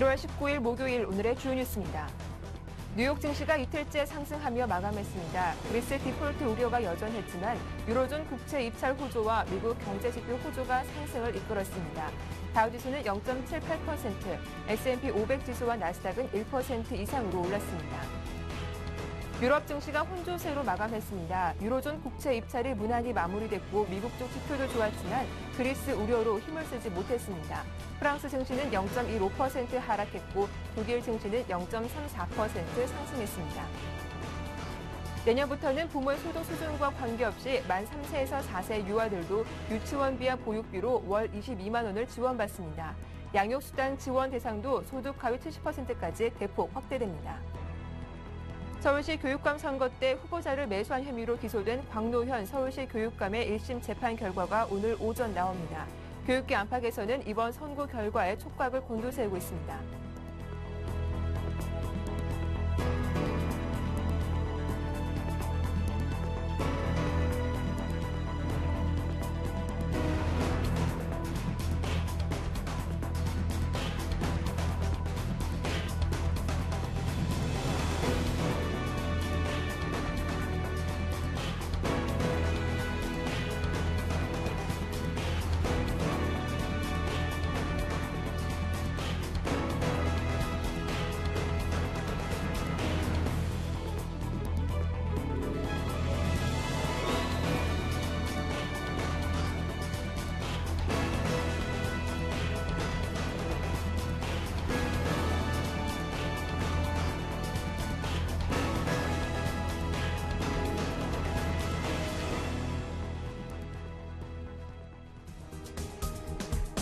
1월 19일 목요일 오늘의 주요 뉴스입니다. 뉴욕 증시가 이틀째 상승하며 마감했습니다. 그리스 디폴트 우려가 여전했지만 유로존 국채 입찰 호조와 미국 경제 지표 호조가 상승을 이끌었습니다. 다우지수는 0.78%, S&P 500 지수와 나스닥은 1% 이상으로 올랐습니다. 유럽 증시가 혼조세로 마감했습니다. 유로존 국채 입찰이 무난히 마무리됐고 미국 쪽 지표도 좋았지만 그리스 우려로 힘을 쓰지 못했습니다. 프랑스 증시는 0.15% 하락했고 독일 증시는 0.34% 상승했습니다. 내년부터는 부모의 소득 수준과 관계없이 만 3세에서 4세 유아들도 유치원비와 보육비로 월 22만 원을 지원받습니다. 양육수당 지원 대상도 소득 하위 70%까지 대폭 확대됩니다. 서울시 교육감 선거 때 후보자를 매수한 혐의로 기소된 광노현 서울시 교육감의 1심 재판 결과가 오늘 오전 나옵니다. 교육계 안팎에서는 이번 선고 결과에 촉각을 곤두세우고 있습니다.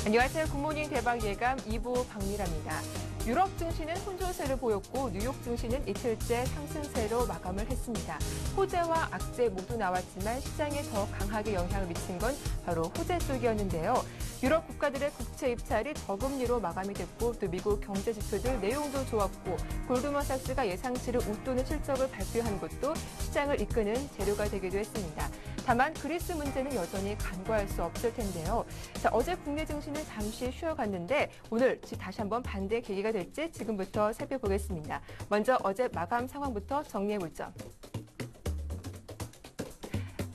안녕하세요. 굿모닝 대박 예감 2부 박미라입니다. 유럽 증시는 혼조세를 보였고 뉴욕 증시는 이틀째 상승세로 마감을 했습니다. 호재와 악재 모두 나왔지만 시장에 더 강하게 영향을 미친 건 바로 호재 쪽이었는데요. 유럽 국가들의 국채 입찰이 저금리로 마감이 됐고 또 미국 경제 지표들 내용도 좋았고 골드만삭스가 예상치를 웃도는 실적을 발표한 것도 시장을 이끄는 재료가 되기도 했습니다. 다만 그리스 문제는 여전히 간과할 수 없을 텐데요. 자, 어제 국내 증시는 잠시 쉬어갔는데 오늘 다시 한번 반대 계기가 될지 지금부터 살펴보겠습니다. 먼저 어제 마감 상황부터 정리해보죠.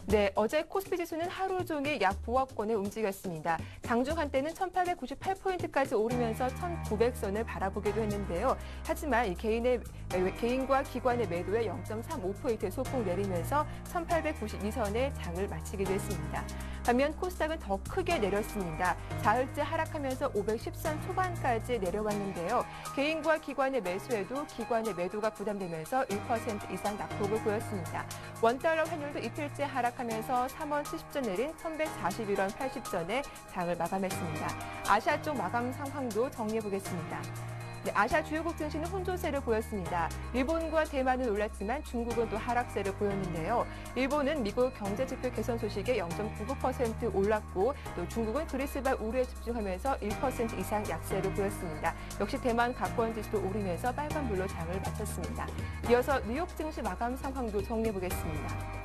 네, 어제 코스피 지수는 하루 종일 약 보합권에 움직였습니다. 장중 한때는 1898포인트까지 오르면서 1900선을 바라보기도 했는데요. 하지만 이 개인과 기관의 매도에 0.35포인트 소폭 내리면서 1892선에 장을 마치기도 했습니다. 반면 코스닥은 더 크게 내렸습니다. 사흘째 하락하면서 510선 초반까지 내려왔는데요. 개인과 기관의 매수에도 기관의 매도가 부담되면서 1% 이상 낙폭을 보였습니다. 원달러 환율도 이틀째 하락하면서 3원 70전 내린 1141원 80전에 장을 마감했습니다. 아시아 쪽 마감 상황도 정리해보겠습니다. 네, 아시아 주요국 증시는 혼조세를 보였습니다. 일본과 대만은 올랐지만 중국은 또 하락세를 보였는데요. 일본은 미국 경제지표 개선 소식에 0.99% 올랐고 또 중국은 그리스발 우려에 집중하면서 1% 이상 약세를 보였습니다. 역시 대만 각권지수도 오르면서 빨간불로 장을 마쳤습니다. 이어서 뉴욕 증시 마감 상황도 정리해보겠습니다.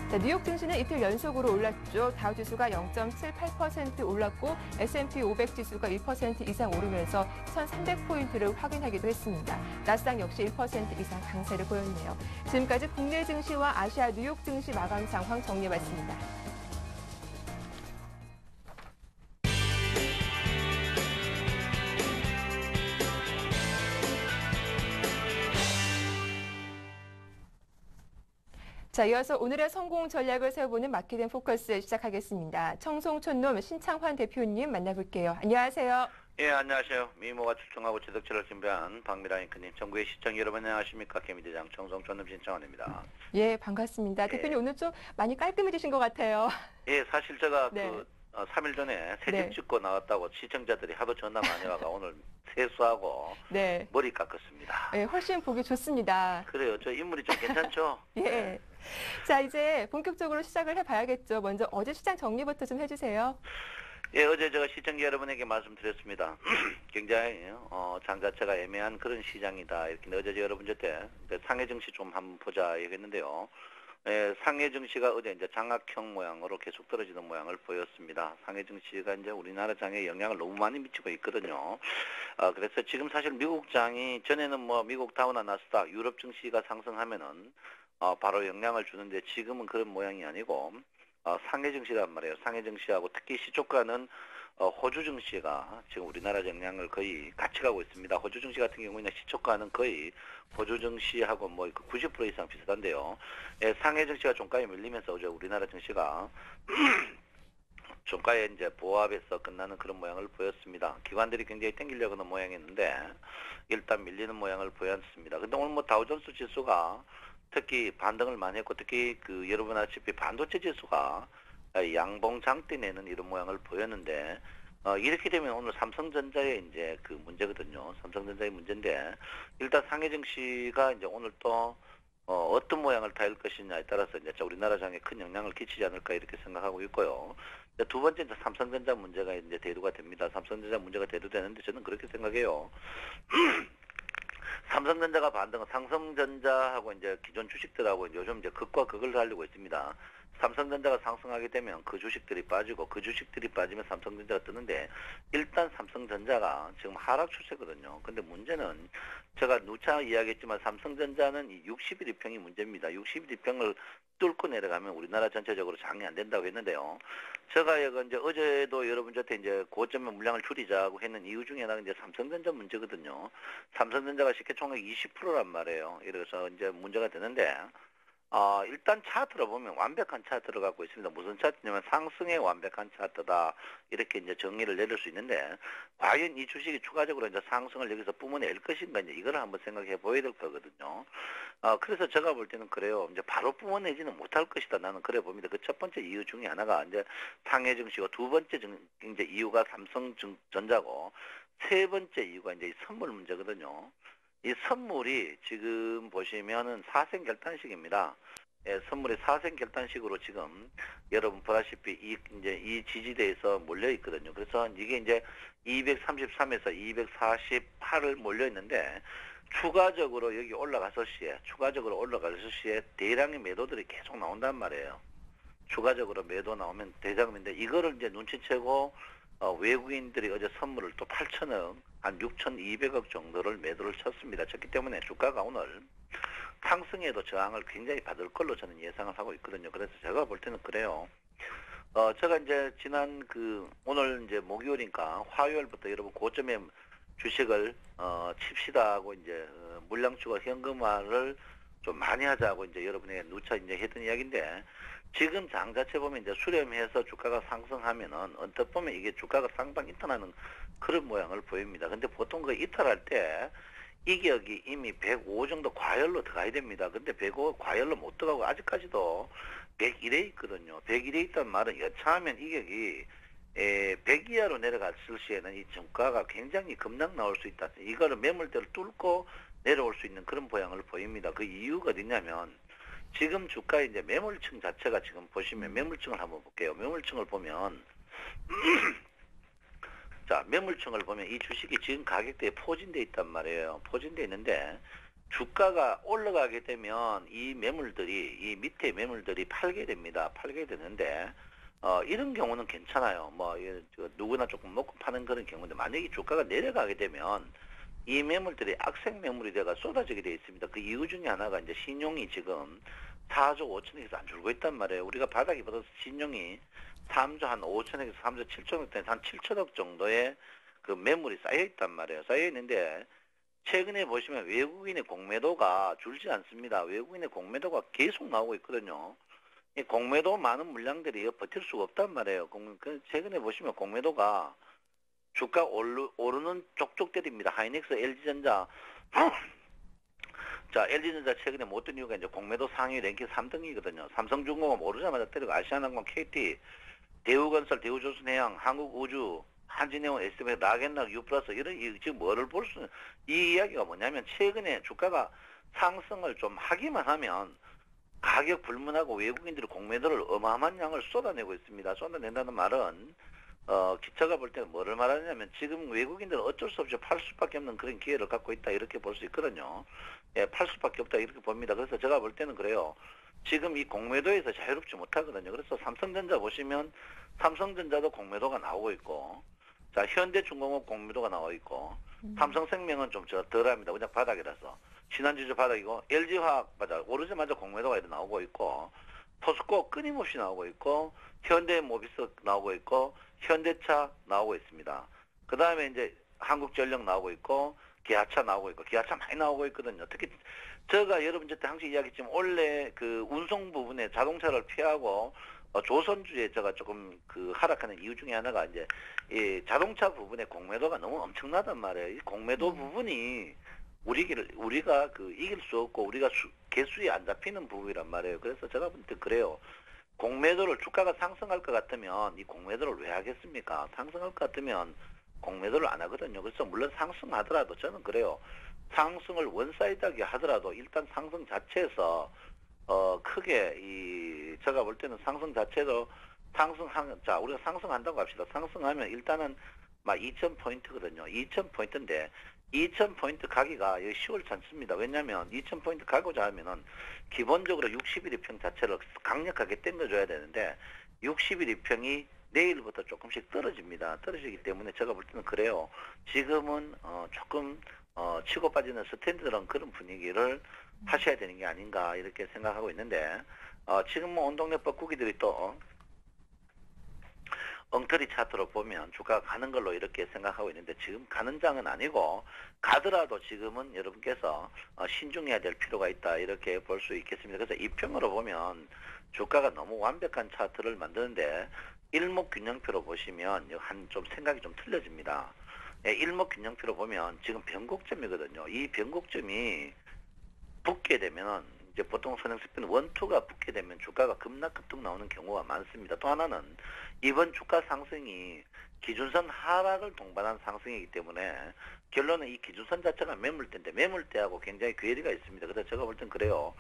자, 뉴욕 증시는 이틀 연속으로 올랐죠. 다우지수가 0.78% 올랐고 S&P 500 지수가 1% 이상 오르면서 1,300포인트를 확인하기도 했습니다. 나스닥 역시 1% 이상 강세를 보였네요. 지금까지 국내 증시와 아시아 뉴욕 증시 마감 상황 정리해봤습니다. 자, 이어서 오늘의 성공 전략을 세워보는 마켓앤 포커스 시작하겠습니다. 청송촌놈 신창환 대표님 만나볼게요. 안녕하세요. 예, 안녕하세요. 미모가 출중하고 지덕체를 준비한 박미라 앵커님, 전국의 시청 여러분 안녕하십니까? 개미대장 청송촌놈 신창환입니다. 예, 반갑습니다. 대표님 오늘 좀 많이 깔끔해지신 것 같아요. 예, 사실 제가 네. 3일 전에 새집 네. 짓고 나왔다고 시청자들이 하도 전화 많이 와가 오늘 세수하고 네. 머리 깎았습니다. 예, 훨씬 보기 좋습니다. 그래요. 저 인물이 좀 괜찮죠? 예. 네. 자, 이제 본격적으로 시작을 해봐야겠죠. 먼저 어제 시장 정리부터 좀 해주세요. 예, 어제 제가 시청자 여러분에게 말씀드렸습니다. 굉장히 장 자체가 애매한 그런 시장이다. 이렇게 어제 여러분 저때 상해 증시 좀 한번 보자 얘기했는데요. 상해 증시가 어제 이제 장악형 모양으로 계속 떨어지는 모양을 보였습니다. 상해 증시가 이제 우리나라 장에 영향을 너무 많이 미치고 있거든요. 그래서 지금 사실 미국 장이 전에는 뭐 미국 다우나 나스닥, 유럽 증시가 상승하면은 바로 영향을 주는데 지금은 그런 모양이 아니고 상해 증시란 말이에요. 상해 증시하고 특히 시초가는 호주 증시가 지금 우리나라 영향을 거의 같이 가고 있습니다. 호주 증시 같은 경우에는 시초가는 거의 호주 증시하고 뭐 90% 이상 비슷한데요. 상해 증시가 종가에 밀리면서 어제 우리나라 증시가 종가에 이제 보합해서 끝나는 그런 모양을 보였습니다. 기관들이 굉장히 땡기려고 하는 모양이었는데 일단 밀리는 모양을 보였습니다. 근데 오늘 뭐 다우존스 지수가 특히 반등을 많이 했고 특히 그 여러분 아시다시피 반도체 지수가 양봉 장대 내는 이런 모양을 보였는데 이렇게 되면 오늘 삼성전자의 이제 그 문제거든요. 삼성전자의 문제인데 일단 상해 증시가 이제 오늘 또 어떤 모양을 타일 것이냐에 따라서 이제 우리나라 장에 큰 영향을 끼치지 않을까 이렇게 생각하고 있고요. 두 번째 이제 삼성전자 문제가 이제 대두가 됩니다. 삼성전자 문제가 대두되는데 저는 그렇게 생각해요. 삼성전자가 반등은 삼성전자하고 이제 기존 주식들하고 요즘 이제 극과 극을 달리고 있습니다. 삼성전자가 상승하게 되면 그 주식들이 빠지고 그 주식들이 빠지면 삼성전자가 뜨는데 일단 삼성전자가 지금 하락 추세거든요. 근데 문제는 제가 누차 이야기했지만 삼성전자는 이 60일 이평이 문제입니다. 60일 이평을 뚫고 내려가면 우리나라 전체적으로 장이 안 된다고 했는데요. 제가 이제 어제도 여러분한테 이제 고점의 물량을 줄이자고 했는 이유 중에 하나가 이제 삼성전자 문제거든요. 삼성전자가 시가총액 20%란 말이에요. 이래서 이제 문제가 되는데 일단 차트로 보면 완벽한 차트를 갖고 있습니다. 무슨 차트냐면 상승의 완벽한 차트다. 이렇게 이제 정의를 내릴 수 있는데, 과연 이 주식이 추가적으로 이제 상승을 여기서 뿜어낼 것인가, 이제 이걸 한번 생각해 보여야 될 거거든요. 그래서 제가 볼 때는 그래요. 이제 바로 뿜어내지는 못할 것이다. 나는 그래 봅니다. 그 첫 번째 이유 중에 하나가 이제 상해 증시고 두 번째 이제 이유가 삼성전자고 세 번째 이유가 이제 이 선물 문제거든요. 이 선물이 지금 보시면은 사생 결단식입니다. 선물이 사생 결단식으로 지금 여러분 보다시피 이 지지대에서 몰려 있거든요. 그래서 이게 이제 233에서 248을 몰려 있는데 추가적으로 여기 올라갔을 시에 대량의 매도들이 계속 나온단 말이에요. 추가적으로 매도 나오면 대장인데 이거를 이제 눈치채고 외국인들이 어제 선물을 또 8천억, 한 6,200억 정도를 매도를 쳤습니다. 쳤기 때문에 주가가 오늘 상승에도 저항을 굉장히 받을 걸로 저는 예상을 하고 있거든요. 그래서 제가 볼 때는 그래요. 제가 이제 오늘 이제 목요일이니까 화요일부터 여러분 고점에 주식을 칩시다 하고 이제 물량추가 현금화를 좀 많이 하자고 이제 여러분에게 누차 이제 했던 이야기인데 지금 장 자체 보면 이제 수렴해서 주가가 상승하면은 언뜻 보면 이게 주가가 상방 이탈하는 그런 모양을 보입니다. 근데 보통 그 이탈할 때 이격이 이미 105 정도 과열로 들어가야 됩니다. 근데 105 과열로 못 들어가고 아직까지도 101에 있거든요. 101에 있단 말은 여차하면 이격이 100 이하로 내려갔을 시에는 이 주가가 굉장히 급락 나올 수 있다. 이거를 매물대를 뚫고 내려올 수 있는 그런 모양을 보입니다. 그 이유가 어디냐면 지금 주가 이제 매물층 자체가 지금 보시면 매물층을 한번 볼게요. 매물층을 보면 자, 매물층을 보면 이 주식이 지금 가격대에 포진돼 있단 말이에요. 포진돼 있는데 주가가 올라가게 되면 이 밑에 매물들이 팔게 됩니다. 팔게 되는데 이런 경우는 괜찮아요. 뭐 누구나 조금 먹고 파는 그런 경우인데 만약에 주가가 내려가게 되면 이 매물들이 악생 매물이 돼가 쏟아지게 돼 있습니다. 그 이유 중에 하나가 이제 신용이 지금 4조 5천억에서 안 줄고 있단 말이에요. 우리가 바닥에 받아서 신용이 3조 한 5천억에서 3조 7천억 된 한 7천억 정도의 그 매물이 쌓여 있단 말이에요. 쌓여 있는데 최근에 보시면 외국인의 공매도가 줄지 않습니다. 외국인의 공매도가 계속 나오고 있거든요. 이 공매도 많은 물량들이 버틸 수가 없단 말이에요. 최근에 보시면 공매도가 주가 오르는 쪽쪽들입니다. 하이닉스, LG전자. 자, LG전자 최근에 못된 이유가 이제 공매도 상위 랭킹 3등이거든요. 삼성중공업 오르자마자 때리고 아시아나공, KT, 대우건설, 대우조선해양, 한국우주, 한진해운, SMX, 락앤락, 유플러스 이런 지금 뭐를 볼 수 있는 이 이야기가 뭐냐면 최근에 주가가 상승을 좀 하기만 하면 가격 불문하고 외국인들이 공매도를 어마어마한 양을 쏟아내고 있습니다. 쏟아낸다는 말은 기차가 볼 때는 뭐를 말하냐면 지금 외국인들은 어쩔 수 없이 팔 수밖에 없는 그런 기회를 갖고 있다 이렇게 볼 수 있거든요. 팔 수밖에 없다 이렇게 봅니다. 그래서 제가 볼 때는 그래요. 지금 이 공매도에서 자유롭지 못하거든요. 그래서 삼성전자 보시면 삼성전자도 공매도가 나오고 있고, 자, 현대중공업 공매도가 나오고 있고, 삼성생명은 좀 덜합니다. 그냥 바닥이라서. 신한주주 바닥이고, LG화학 맞아 오르자마자 공매도가 이렇게 나오고 있고, 포스코 끊임없이 나오고 있고, 현대모비스 나오고 있고, 현대차 나오고 있습니다. 그 다음에 이제 한국전력 나오고 있고, 기아차 나오고 있고, 기아차 많이 나오고 있거든요. 특히 제가 여러분한테 항상 이야기했지만 원래 그 운송 부분에 자동차를 피하고 조선주에 제가 조금 그 하락하는 이유 중에 하나가 이제 이 자동차 부분에 공매도가 너무 엄청나단 말이에요. 이 공매도 부분이 우리가 그 이길 수 없고 우리가 개수에 안 잡히는 부분이란 말이에요. 그래서 제가 볼 때 그래요. 공매도를 주가가 상승할 것 같으면 이 공매도를 왜 하겠습니까? 상승할 것 같으면 공매도를 안 하거든요. 그래서 물론 상승하더라도 저는 그래요. 상승을 원사이드하게 하더라도 일단 상승 자체에서 크게 제가 볼 때는 상승 자체도 자 우리가 상승한다고 합시다. 상승하면 일단은 막 2,000포인트거든요. 2,000포인트인데 2,000포인트 가기가 여기 쉬울지 않습니다. 왜냐하면 2,000포인트 가고자 하면은 기본적으로 60일 이평 자체를 강력하게 당겨줘야 되는데 60일 이평이 내일부터 조금씩 떨어집니다. 떨어지기 때문에 제가 볼 때는 그래요. 지금은 조금 치고 빠지는 스탠드런 그런 분위기를 하셔야 되는 게 아닌가 이렇게 생각하고 있는데 지금 뭐 온동네 뻐꾸기들이 또 엉터리 차트로 보면 주가가 가는 걸로 이렇게 생각하고 있는데 지금 가는 장은 아니고 가더라도 지금은 여러분께서 신중해야 될 필요가 있다 이렇게 볼 수 있겠습니다. 그래서 이평으로 보면 주가가 너무 완벽한 차트를 만드는데 일목균형표로 보시면 한 좀 생각이 좀 틀려집니다. 일목균형표로 보면 지금 변곡점이거든요. 이 변곡점이 붙게 되면 이제 보통 선행스피는 원투가 붙게 되면 주가가 급락급등 나오는 경우가 많습니다. 또 하나는 이번 주가 상승이 기준선 하락을 동반한 상승이기 때문에 결론은 이 기준선 자체가 매물대인데 매물대하고 굉장히 괴리가 있습니다. 그래서 제가 볼 땐 그래요.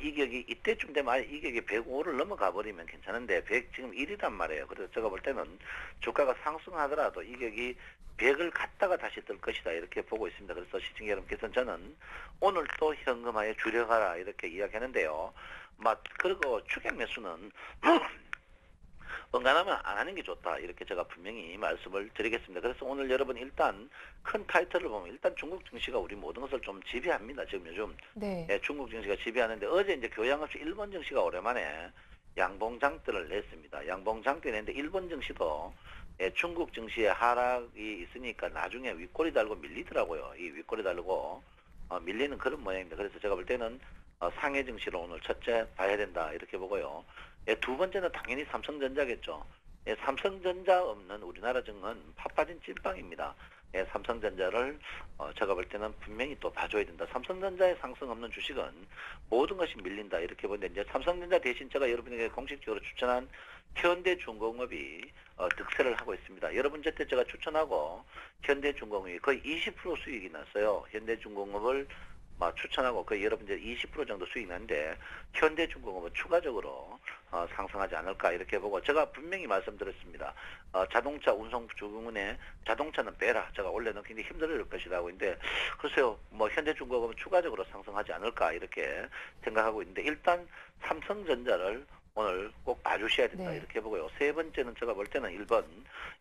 이격이 이때쯤 되면 아예 이격이 105를 넘어가 버리면 괜찮은데 100 지금 1이란 말이에요. 그래서 제가 볼 때는 주가가 상승하더라도 이격이 100을 갔다가 다시 뜰 것이다 이렇게 보고 있습니다. 그래서 시청자 여러분께서는 저는 오늘 또 현금화에 주력하라 이렇게 이야기하는데요. 그리고 추격 매수는 번간하면 안 하는 게 좋다 이렇게 제가 분명히 말씀을 드리겠습니다. 그래서 오늘 여러분 일단 큰 타이틀을 보면 일단 중국 증시가 우리 모든 것을 좀 지배합니다. 지금 요즘 네. 중국 증시가 지배하는데 어제 이제 교양 없이 일본 증시가 오랜만에 양봉장대를 냈습니다. 양봉장대 냈는데 일본 증시도 중국 증시의 하락이 있으니까 나중에 윗꼬리 달고 밀리더라고요. 이 윗꼬리 달고 밀리는 그런 모양입니다. 그래서 제가 볼 때는 상해 증시로 오늘 첫째 봐야 된다 이렇게 보고요. 두 번째는 당연히 삼성전자겠죠. 삼성전자 없는 우리나라 증은 파빠진 찐빵입니다. 삼성전자를 제가 볼 때는 분명히 또 봐줘야 된다. 삼성전자의 상승 없는 주식은 모든 것이 밀린다 이렇게 보는데 이제 삼성전자 대신 제가 여러분에게 공식적으로 추천한 현대중공업이 득세를 하고 있습니다. 여러분 제때 제가 추천하고 현대중공업이 거의 20% 수익이 났어요. 현대중공업을 추천하고 거의 여러분들 20% 정도 수익 나는데 현대중공업은 추가적으로 상승하지 않을까 이렇게 보고 제가 분명히 말씀드렸습니다. 자동차 운송 주문에 자동차는 빼라. 제가 원래는 굉장히 힘들 것이라고 했는데 글쎄요. 현대중공업은 추가적으로 상승하지 않을까 이렇게 생각하고 있는데 일단 삼성전자를 오늘 꼭 봐주셔야 된다 네. 이렇게 보고요. 세 번째는 제가 볼 때는 1번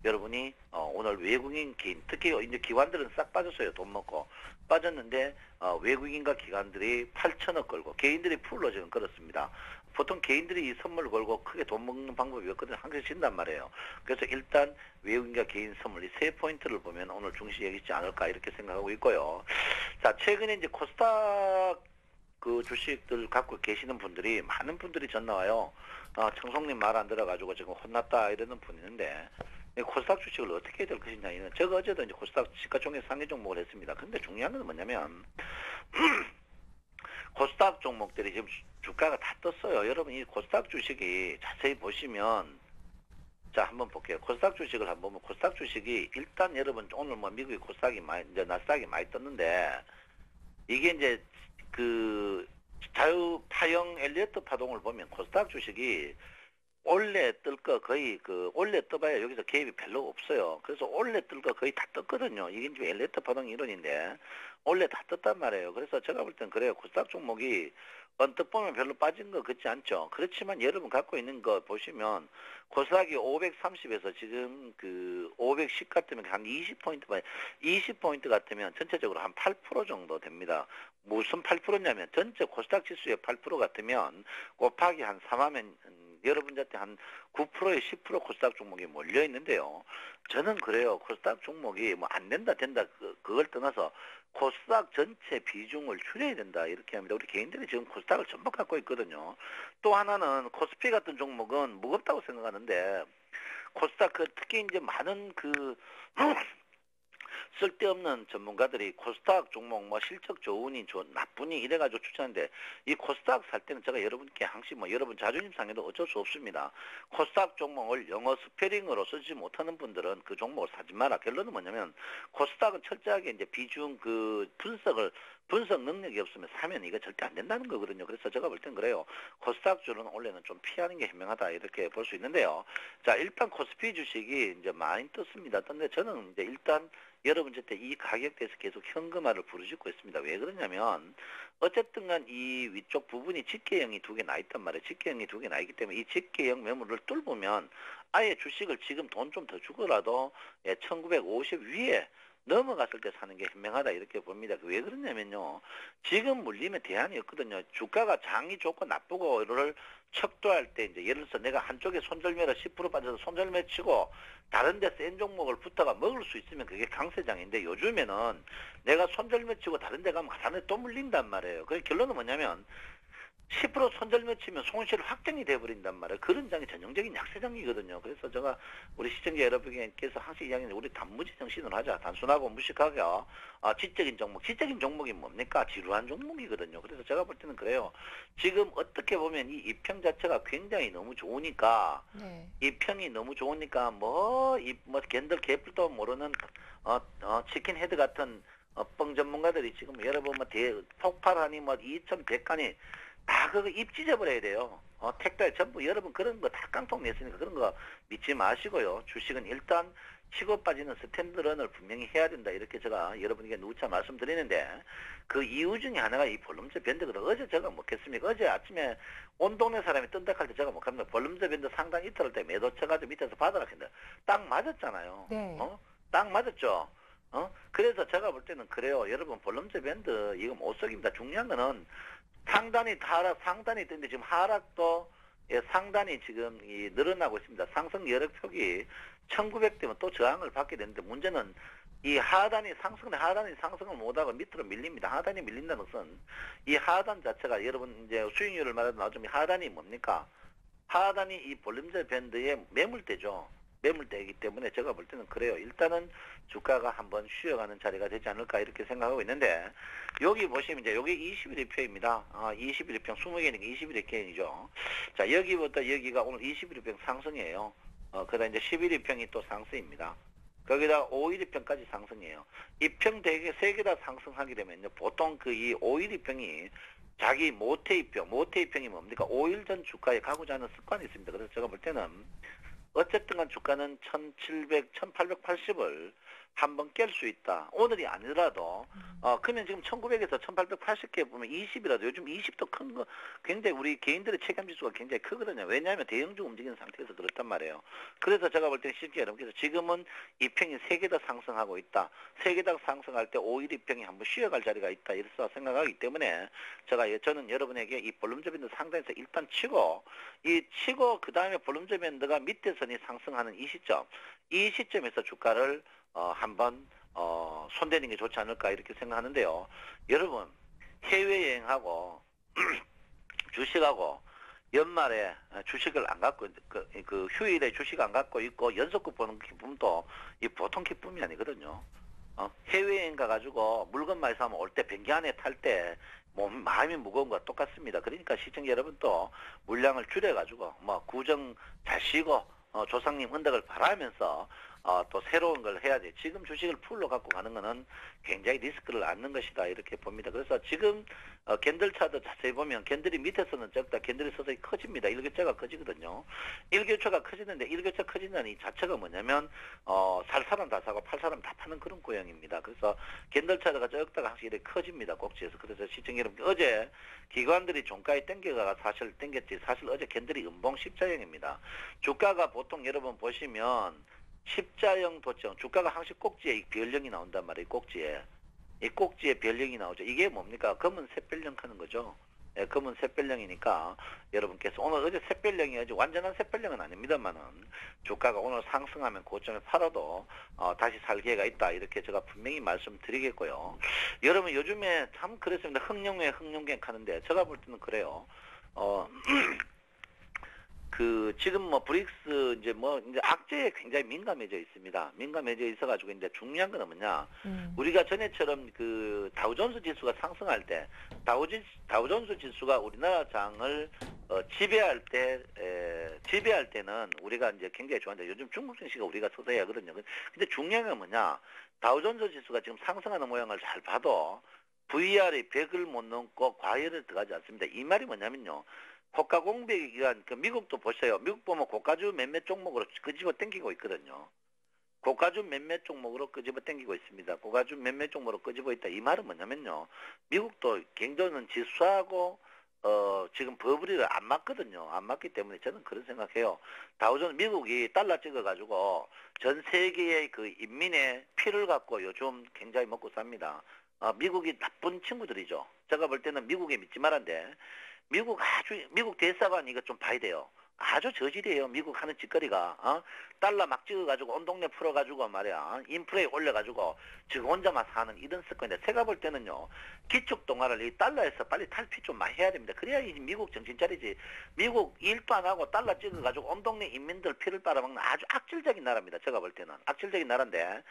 여러분이 오늘 외국인 개인 특히 이제 기관들은 싹 빠졌어요. 돈 먹고 빠졌는데 외국인과 기관들이 8천억 걸고 개인들이 풀로 지금 걸었습니다. 보통 개인들이 이 선물 걸고 크게 돈 먹는 방법이 없거든요. 항상 진단 말이에요. 그래서 일단 외국인과 개인 선물 이 세 포인트를 보면 오늘 중시 여기 있지 않을까 이렇게 생각하고 있고요. 자 최근에 이제 코스닥 그 주식들 갖고 계시는 분들이 많은 분들이 전화 와요. 청송님 말 안 들어가지고 지금 혼났다 이러는 분 있는데 코스닥 주식을 어떻게 해야 될 것이냐 이는 제가 어제도 이제 코스닥 시가총액 상위 종목을 했습니다. 근데 중요한 건 뭐냐면 코스닥 종목들이 지금 주가가 다 떴어요. 여러분 이 코스닥 주식이 자세히 보시면 자 한번 볼게요. 코스닥 주식을 한번 보면 코스닥 주식이 일단 여러분 오늘 미국의 코스닥이 많이 이제 나스닥이 많이 떴는데 이게 이제 그 자유 파형 엘리어트 파동을 보면 코스닥 주식이 올해 뜰 거 거의 올해 떠봐야 여기서 개입이 별로 없어요. 그래서 올해 뜰 거 거의 다 떴거든요. 이게 이제 엘리트 파동 이론인데 올해 다 떴단 말이에요. 그래서 제가 볼 땐 그래요. 코스닥 종목이 언뜻 보면 별로 빠진 거 같지 않죠. 그렇지만 여러분 갖고 있는 거 보시면 코스닥이 530에서 지금 510 같으면 한 20포인트 봐요. 20포인트 같으면 전체적으로 한 8% 정도 됩니다. 무슨 8%냐면 전체 코스닥 지수의 8% 같으면 곱하기 한 3하면 여러분한테 한 9%에 10% 코스닥 종목이 몰려 있는데요. 저는 그래요. 코스닥 종목이 뭐 안 된다 그걸 떠나서 코스닥 전체 비중을 줄여야 된다 이렇게 합니다. 우리 개인들이 지금 코스닥을 전부 갖고 있거든요. 또 하나는 코스피 같은 종목은 무겁다고 생각하는데 코스닥 특히 이제 많은 쓸데없는 전문가들이 코스닥 종목 뭐 실적 좋으니 나쁘니 이래가지고 추천하는데 이 코스닥 살 때는 제가 여러분께 항상 여러분 자존심 상해도 어쩔 수 없습니다. 코스닥 종목을 영어 스페링으로 쓰지 못하는 분들은 그 종목을 사지 마라. 결론은 뭐냐면 코스닥은 철저하게 이제 비중 분석 능력이 없으면 사면 이거 절대 안 된다는 거거든요. 그래서 제가 볼 땐 그래요. 코스닥 주는 원래는 좀 피하는 게 현명하다 이렇게 볼 수 있는데요. 자, 일단 코스피 주식이 이제 많이 떴습니다. 떴는데 저는 이제 일단 여러분 저때 이 가격대에서 계속 현금화를 부르짖고 있습니다. 왜 그러냐면 어쨌든 간 이 위쪽 부분이 직계형이 두 개 나 있단 말이에요. 직계형이 두 개 나 있기 때문에 이 직계형 매물을 뚫으면 아예 주식을 지금 돈 좀 더 주고라도 1950 위에 넘어갔을 때 사는 게 현명하다 이렇게 봅니다. 왜 그러냐면요. 지금 물림의 대안이 없거든요. 주가가 장이 좋고 나쁘고를 척도할 때 이제 예를 들어서 내가 한쪽에 손절매를 10% 빠져서 손절매 치고 다른 데 센 종목을 붙어가 먹을 수 있으면 그게 강세장인데 요즘에는 내가 손절매 치고 다른 데 가면 다른 데 또 물린단 말이에요. 그래서 결론은 뭐냐면 10% 손절매 치면 손실 확정이 돼버린단 말이에요. 그런 장이 전형적인 약세장이거든요. 그래서 제가 우리 시청자 여러분께서 항상 이야기하는 우리 단무지 정신을 하자. 단순하고 무식하게 지적인 종목이 뭡니까? 지루한 종목이거든요. 그래서 제가 볼 때는 그래요. 지금 어떻게 보면 이 이평 자체가 굉장히 너무 좋으니까 네. 이평이 너무 좋으니까 겐들 개뿔도 모르는 치킨 헤드 같은 뻥 전문가들이 지금 여러분 폭발하니 2100가니 다 그거 입 찢어버려야 돼요. 택배 전부 여러분 그런 거 다 깡통 냈으니까 그런 거 믿지 마시고요. 주식은 일단 치고 빠지는 스탠드런을 분명히 해야 된다. 이렇게 제가 여러분에게 누차 말씀드리는데 그 이유 중에 하나가 이 볼륨제 밴드거든. 어제 제가 먹겠습니까? 어제 아침에 온 동네 사람이 뜬다 할 때 제가 먹합니다. 볼륨제 밴드 상단 이틀 때 매도 쳐가지고 밑에서 받으라 했는데 딱 맞았잖아요. 네. 딱 맞았죠. 그래서 제가 볼 때는 그래요. 여러분 볼륨제 밴드 이거 못 속입니다. 중요한 거는 상단이 뜨는데 지금 하락도 상단이 지금 늘어나고 있습니다. 상승 여력폭이 1900대면 또 저항을 받게 되는데 문제는 이 하단이 상승을 못하고 밑으로 밀립니다. 하단이 밀린다는 것은 이 하단 자체가 여러분 이제 수익률을 말하면 나오지만 하단이 뭡니까? 하단이 이 볼륨제 밴드의 매물대죠. 매물대이기 때문에 제가 볼 때는 그래요. 일단은 주가가 한번 쉬어가는 자리가 되지 않을까 이렇게 생각하고 있는데 여기 보시면 이제 여기 21일표입니다. 21일평 20개니까 21일평이죠. 자, 여기부터 여기가 오늘 21일평 상승이에요. 그다음 이제 11일평이 또 상승입니다. 거기다 5일이평까지 상승이에요. 이평 대개 세 개 다 상승하게 되면요. 보통 이 5일이평이 자기 모태이평이 뭡니까? 5일 전 주가에 가고자 하는 습관이 있습니다. 그래서 제가 볼 때는 어쨌든 간 주가는 1880을 한번 깰 수 있다. 오늘이 아니더라도 그러면 지금 1900에서 1880개 보면 20이라도 요즘 20도 큰 거 굉장히 우리 개인들의 체감 지수가 굉장히 크거든요. 왜냐하면 대형주 움직이는 상태에서 그렇단 말이에요. 그래서 제가 볼 때는 실제 여러분께서 지금은 이평이 3개 다 상승하고 있다. 3개 다 상승할 때 5일 이평이 한번 쉬어갈 자리가 있다. 이래서 생각하기 때문에 저는 여러분에게 이 볼륨제 밴드 상단에서 일단 치고 그 다음에 볼륨제 밴드가 밑에 선이 상승하는 이 시점에서 주가를 한번 손대는 게 좋지 않을까 이렇게 생각하는데요. 여러분 해외여행하고 주식하고 연말에 주식을 안 갖고 그 휴일에 주식 안 갖고 있고 연속극 보는 기쁨도 이 보통 기쁨이 아니거든요. 해외여행 가가지고 물건 많이 사면 올 때 비행기 안에 탈 때 마음이 무거운 거와 똑같습니다. 그러니까 시청자 여러분도 물량을 줄여가지고 구정 잘 쉬고 조상님 은덕을 바라면서 또 새로운 걸 해야지. 지금 주식을 풀로 갖고 가는 거는 굉장히 리스크를 안는 것이다 이렇게 봅니다. 그래서 지금 캔들 차트 자세히 보면 캔들이 밑에서는 적다, 캔들이 서서히 커집니다. 일교차가 커지거든요. 일교차가 커지는데 일교차 커진다는 이 자체가 뭐냐면 살 사람 다 사고 팔 사람 다 파는 그런 고양입니다. 그래서 캔들 차트가 적다가 항상 이렇게 커집니다. 꼭지에서. 그래서 시청 여러분 어제 기관들이 종가에 땡겨가 사실 땡겼지. 사실 어제 캔들이 음봉 십자형입니다. 주가가 보통 여러분 보시면 십자형 도형 주가가 항상 꼭지에 이 별령이 나온단 말이에요. 꼭지에 이 꼭지에 별령이 나오죠. 이게 뭡니까? 검은 샛별령 하는 거죠. 예, 검은 샛별령이니까 여러분께서 오늘 어제 샛별령이 아주 완전한 샛별령은 아닙니다만은 주가가 오늘 상승하면 고점에 팔아도 다시 살 기회가 있다 이렇게 제가 분명히 말씀드리겠고요. 여러분 요즘에 참 그랬습니다. 흥룡회 흥룡갱 하는데 제가 볼 때는 그래요. 지금 브릭스 이제 악재에 굉장히 민감해져 있습니다. 민감해져 있어가지고 이제 중요한 건 뭐냐? 우리가 전에처럼 다우존스 지수가 상승할 때 다우존스 지수가 우리나라 장을 지배할 때는 우리가 이제 굉장히 좋아하는데 요즘 중국 증시가 우리가 서서히 하거든요. 근데 중요한 건 뭐냐? 다우존스 지수가 지금 상승하는 모양을 잘 봐도 VR이 100을 못 넘고 과열에 들어가지 않습니다. 이 말이 뭐냐면요. 고가 공백 기간, 미국도 보세요. 미국 보면 고가주 몇몇 종목으로 끄집어 당기고 있거든요. 고가주 몇몇 종목으로 끄집어 당기고 있습니다. 고가주 몇몇 종목으로 끄집어 있다. 이 말은 뭐냐면요. 미국도 경제는 지수하고 지금 버블이를 안 맞거든요. 안 맞기 때문에 저는 그런 생각해요. 다우존 미국이 달러 찍어가지고 전 세계의 인민의 피를 갖고 요즘 굉장히 먹고 삽니다. 미국이 나쁜 친구들이죠. 제가 볼 때는 미국에 믿지 말란데 미국 대사관 이거 좀 봐야 돼요. 아주 저질이에요. 미국 하는 짓거리가. 달러 막 찍어가지고 온 동네 풀어가지고 말이야. 인플레이 올려가지고 지금 혼자만 사는 이런 습관인데 제가 볼 때는요. 기축 동화를 이 달러에서 빨리 탈피 좀 많이 해야 됩니다. 그래야 이 미국 정신 차리지. 미국 일도 안 하고 달러 찍어가지고 온 동네 인민들 피를 빨아먹는 아주 악질적인 나라입니다. 제가 볼 때는. 악질적인 나라인데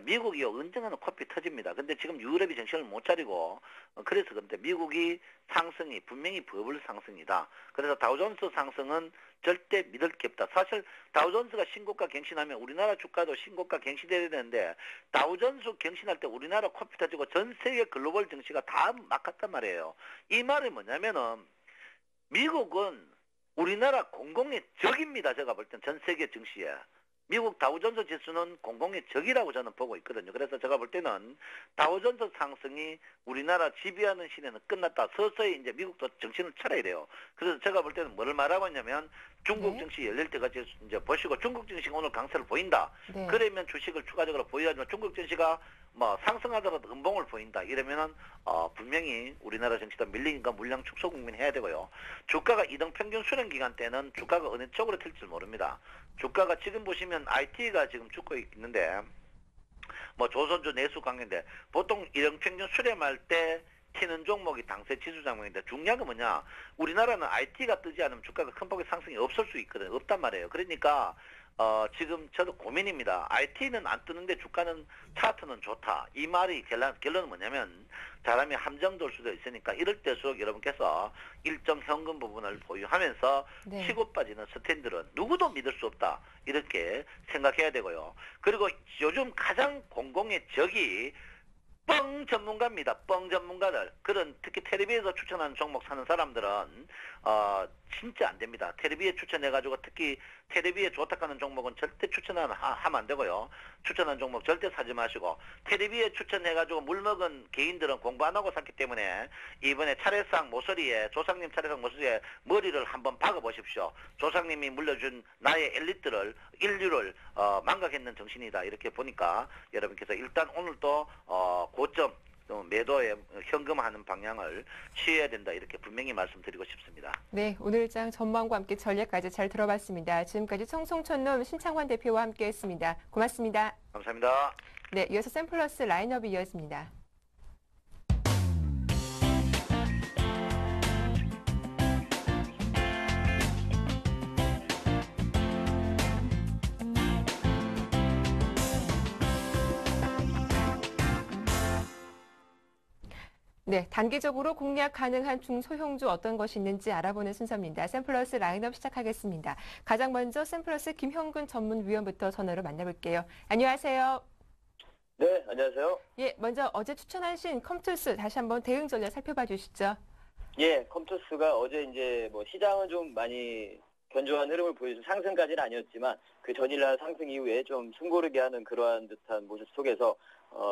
미국이요. 언젠가는 코피 터집니다. 근데 지금 유럽이 정신을 못 차리고 그래서 그런데 미국이 상승이 분명히 버블 상승이다. 그래서 다우존스 상승은 절대 믿을 게 없다. 사실 다우존스가 신고가 갱신하면 우리나라 주가도 신고가 갱신돼야 되는데 다우존스 갱신할 때 우리나라 코피 터지고 전 세계 글로벌 증시가 다 막았단 말이에요. 이 말이 뭐냐면은 미국은 우리나라 공공의 적입니다. 제가 볼 땐 전 세계 증시에. 미국 다우존스 지수는 공공의 적이라고 저는 보고 있거든요. 그래서 제가 볼 때는 다우존스 상승이 우리나라 지배하는 시대는 끝났다. 서서히 이제 미국도 정신을 차려야 돼요. 그래서 제가 볼 때는 뭐를 말하고 있냐면 중국 증시 열릴 때까지 이제 보시고 중국 증시가 오늘 강세를 보인다. 네. 그러면 주식을 추가적으로 보여야지만 중국 증시가 상승하더라도 음봉을 보인다. 이러면은 분명히 우리나라 증시도 밀리니까 물량 축소 국민해야 되고요. 주가가 이동 평균 수렴 기간 때는 주가가 어느 쪽으로 튈지 모릅니다. 주가가 지금 보시면 IT가 지금 죽고 있는데 조선주 내수 관계인데 보통 이동 평균 수렴할 때 튀는 종목이 당세 지수 종목인데 중요한 건 뭐냐? 우리나라는 IT가 뜨지 않으면 주가가 큰 폭의 상승이 없을 수 있거든요. 없단 말이에요. 그러니까 지금 저도 고민입니다. IT는 안 뜨는데 주가는 차트는 좋다. 이 말이 결론은 뭐냐면 사람이 함정될 수도 있으니까 이럴 때일수록 여러분께서 일정 현금 부분을 보유하면서 네. 치고 빠지는 스탠들은 누구도 믿을 수 없다. 이렇게 생각해야 되고요. 그리고 요즘 가장 공공의 적이 뻥 전문가입니다. 뻥 전문가들. 그런 특히 텔레비에서 추천하는 종목 사는 사람들은 진짜 안 됩니다. 텔레비에 추천해가지고 특히 텔레비에 좋다고 하는 종목은 절대 하면 안 되고요. 추천한 종목 절대 사지 마시고 텔레비에 추천해가지고 물먹은 개인들은 공부 안 하고 샀기 때문에 이번에 차례상 모서리에 조상님 차례상 모서리에 머리를 한번 박아보십시오. 조상님이 물려준 나의 엘리트를 인류를 망각했는 정신이다. 이렇게 보니까 여러분께서 일단 오늘도 고점 매도에 현금하는 방향을 취해야 된다. 이렇게 분명히 말씀드리고 싶습니다. 네, 오늘 장 전망과 함께 전략까지 잘 들어봤습니다. 지금까지 청송촌놈 신창환 대표와 함께했습니다. 고맙습니다. 감사합니다. 네, 이어서 샘플러스 라인업이 이어집니다. 네, 단기적으로 공략 가능한 중소형주 어떤 것이 있는지 알아보는 순서입니다. 샘플러스 라인업 시작하겠습니다. 가장 먼저 샘플러스 김형근 전문위원부터 전화로 만나볼게요. 안녕하세요. 네, 안녕하세요. 예, 먼저 어제 추천하신 컴투스 다시 한번 대응 전략 살펴봐 주시죠. 예, 컴투스가 어제 이제 뭐 시장은 좀 많이 견조한 흐름을 보여준 상승까지는 아니었지만 그 전일날 상승 이후에 좀 숨고르게 하는 그러한 듯한 모습 속에서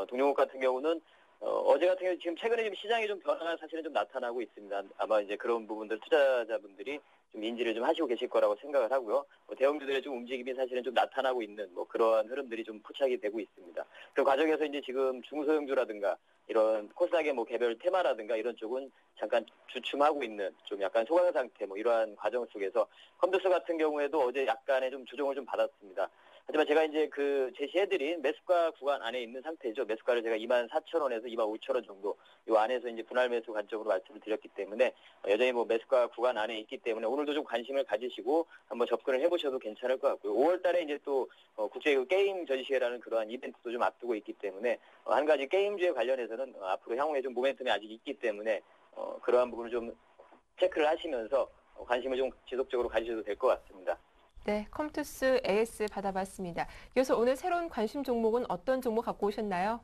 동종업 같은 경우는 어제 같은 경우 지금 최근에 좀 시장이 좀 변화가 사실은 좀 나타나고 있습니다. 아마 이제 그런 부분들 투자자분들이 좀 인지를 좀 하시고 계실 거라고 생각을 하고요. 대형주들의 좀 움직임이 사실은 좀 나타나고 있는 뭐 그러한 흐름들이 좀 포착이 되고 있습니다. 그 과정에서 이제 지금 중소형주라든가 이런 코스닥의 뭐 개별 테마라든가 이런 쪽은 잠깐 주춤하고 있는 좀 약간 소강 상태 뭐 이러한 과정 속에서 컴투스 같은 경우에도 어제 약간의 좀 조정을 좀 받았습니다. 하지만 제가 이제 그 제시해드린 매수가 구간 안에 있는 상태죠. 매수가를 제가 24,000원에서 25,000원 정도 이 안에서 이제 분할 매수 관점으로 말씀을 드렸기 때문에 여전히 뭐 매수가 구간 안에 있기 때문에 오늘도 좀 관심을 가지시고 한번 접근을 해보셔도 괜찮을 것 같고요. 5월달에 이제 또 국제 게임 전시회라는 그러한 이벤트도 좀 앞두고 있기 때문에 한 가지 게임주에 관련해서는 앞으로 향후에 좀 모멘텀이 아직 있기 때문에 그러한 부분을 좀 체크를 하시면서 관심을 좀 지속적으로 가지셔도 될 것 같습니다. 네, 컴투스 AS 받아봤습니다. 이어서 오늘 새로운 관심 종목은 어떤 종목 갖고 오셨나요?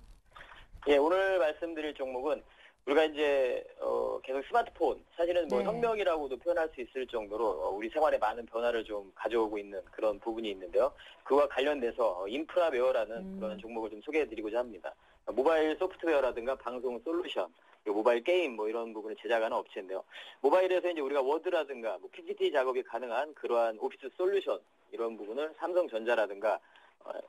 예, 오늘 말씀드릴 종목은 우리가 이제 계속 스마트폰 사실은 뭐 네. 혁명이라고도 표현할 수 있을 정도로 우리 생활에 많은 변화를 좀 가져오고 있는 그런 부분이 있는데요. 그와 관련돼서 인프라웨어라는 그런 종목을 좀 소개해드리고자 합니다. 모바일 소프트웨어라든가 방송 솔루션, 그리고 모바일 게임 뭐 이런 부분을 제작하는 업체인데요. 모바일에서 이제 우리가 워드라든가 뭐 PPT 작업이 가능한 그러한 오피스 솔루션 이런 부분을 삼성전자라든가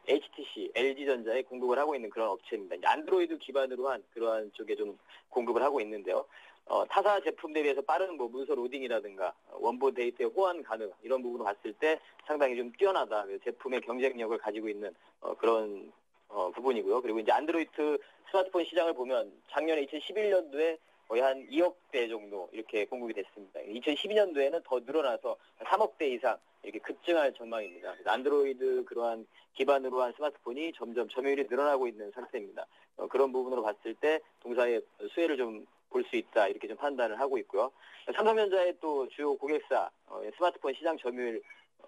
HTC, LG전자에 공급을 하고 있는 그런 업체입니다. 이제 안드로이드 기반으로 한 그러한 쪽에 좀 공급을 하고 있는데요. 타사 제품 대비해서 빠른 뭐 문서 로딩이라든가 원본 데이터의 호환 가능 이런 부분을 봤을 때 상당히 좀 뛰어나다. 제품의 경쟁력을 가지고 있는 그런 부분이고요. 그리고 이제 안드로이드 스마트폰 시장을 보면 작년에 2011년도에 거의 한 2억 대 정도 이렇게 공급이 됐습니다. 2012년도에는 더 늘어나서 3억 대 이상 이렇게 급증할 전망입니다. 그래서 안드로이드 그러한 기반으로 한 스마트폰이 점점 점유율이 늘어나고 있는 상태입니다. 그런 부분으로 봤을 때 동사의 수혜를 좀 볼 수 있다 이렇게 좀 판단을 하고 있고요. 삼성전자의 또 주요 고객사 스마트폰 시장 점유율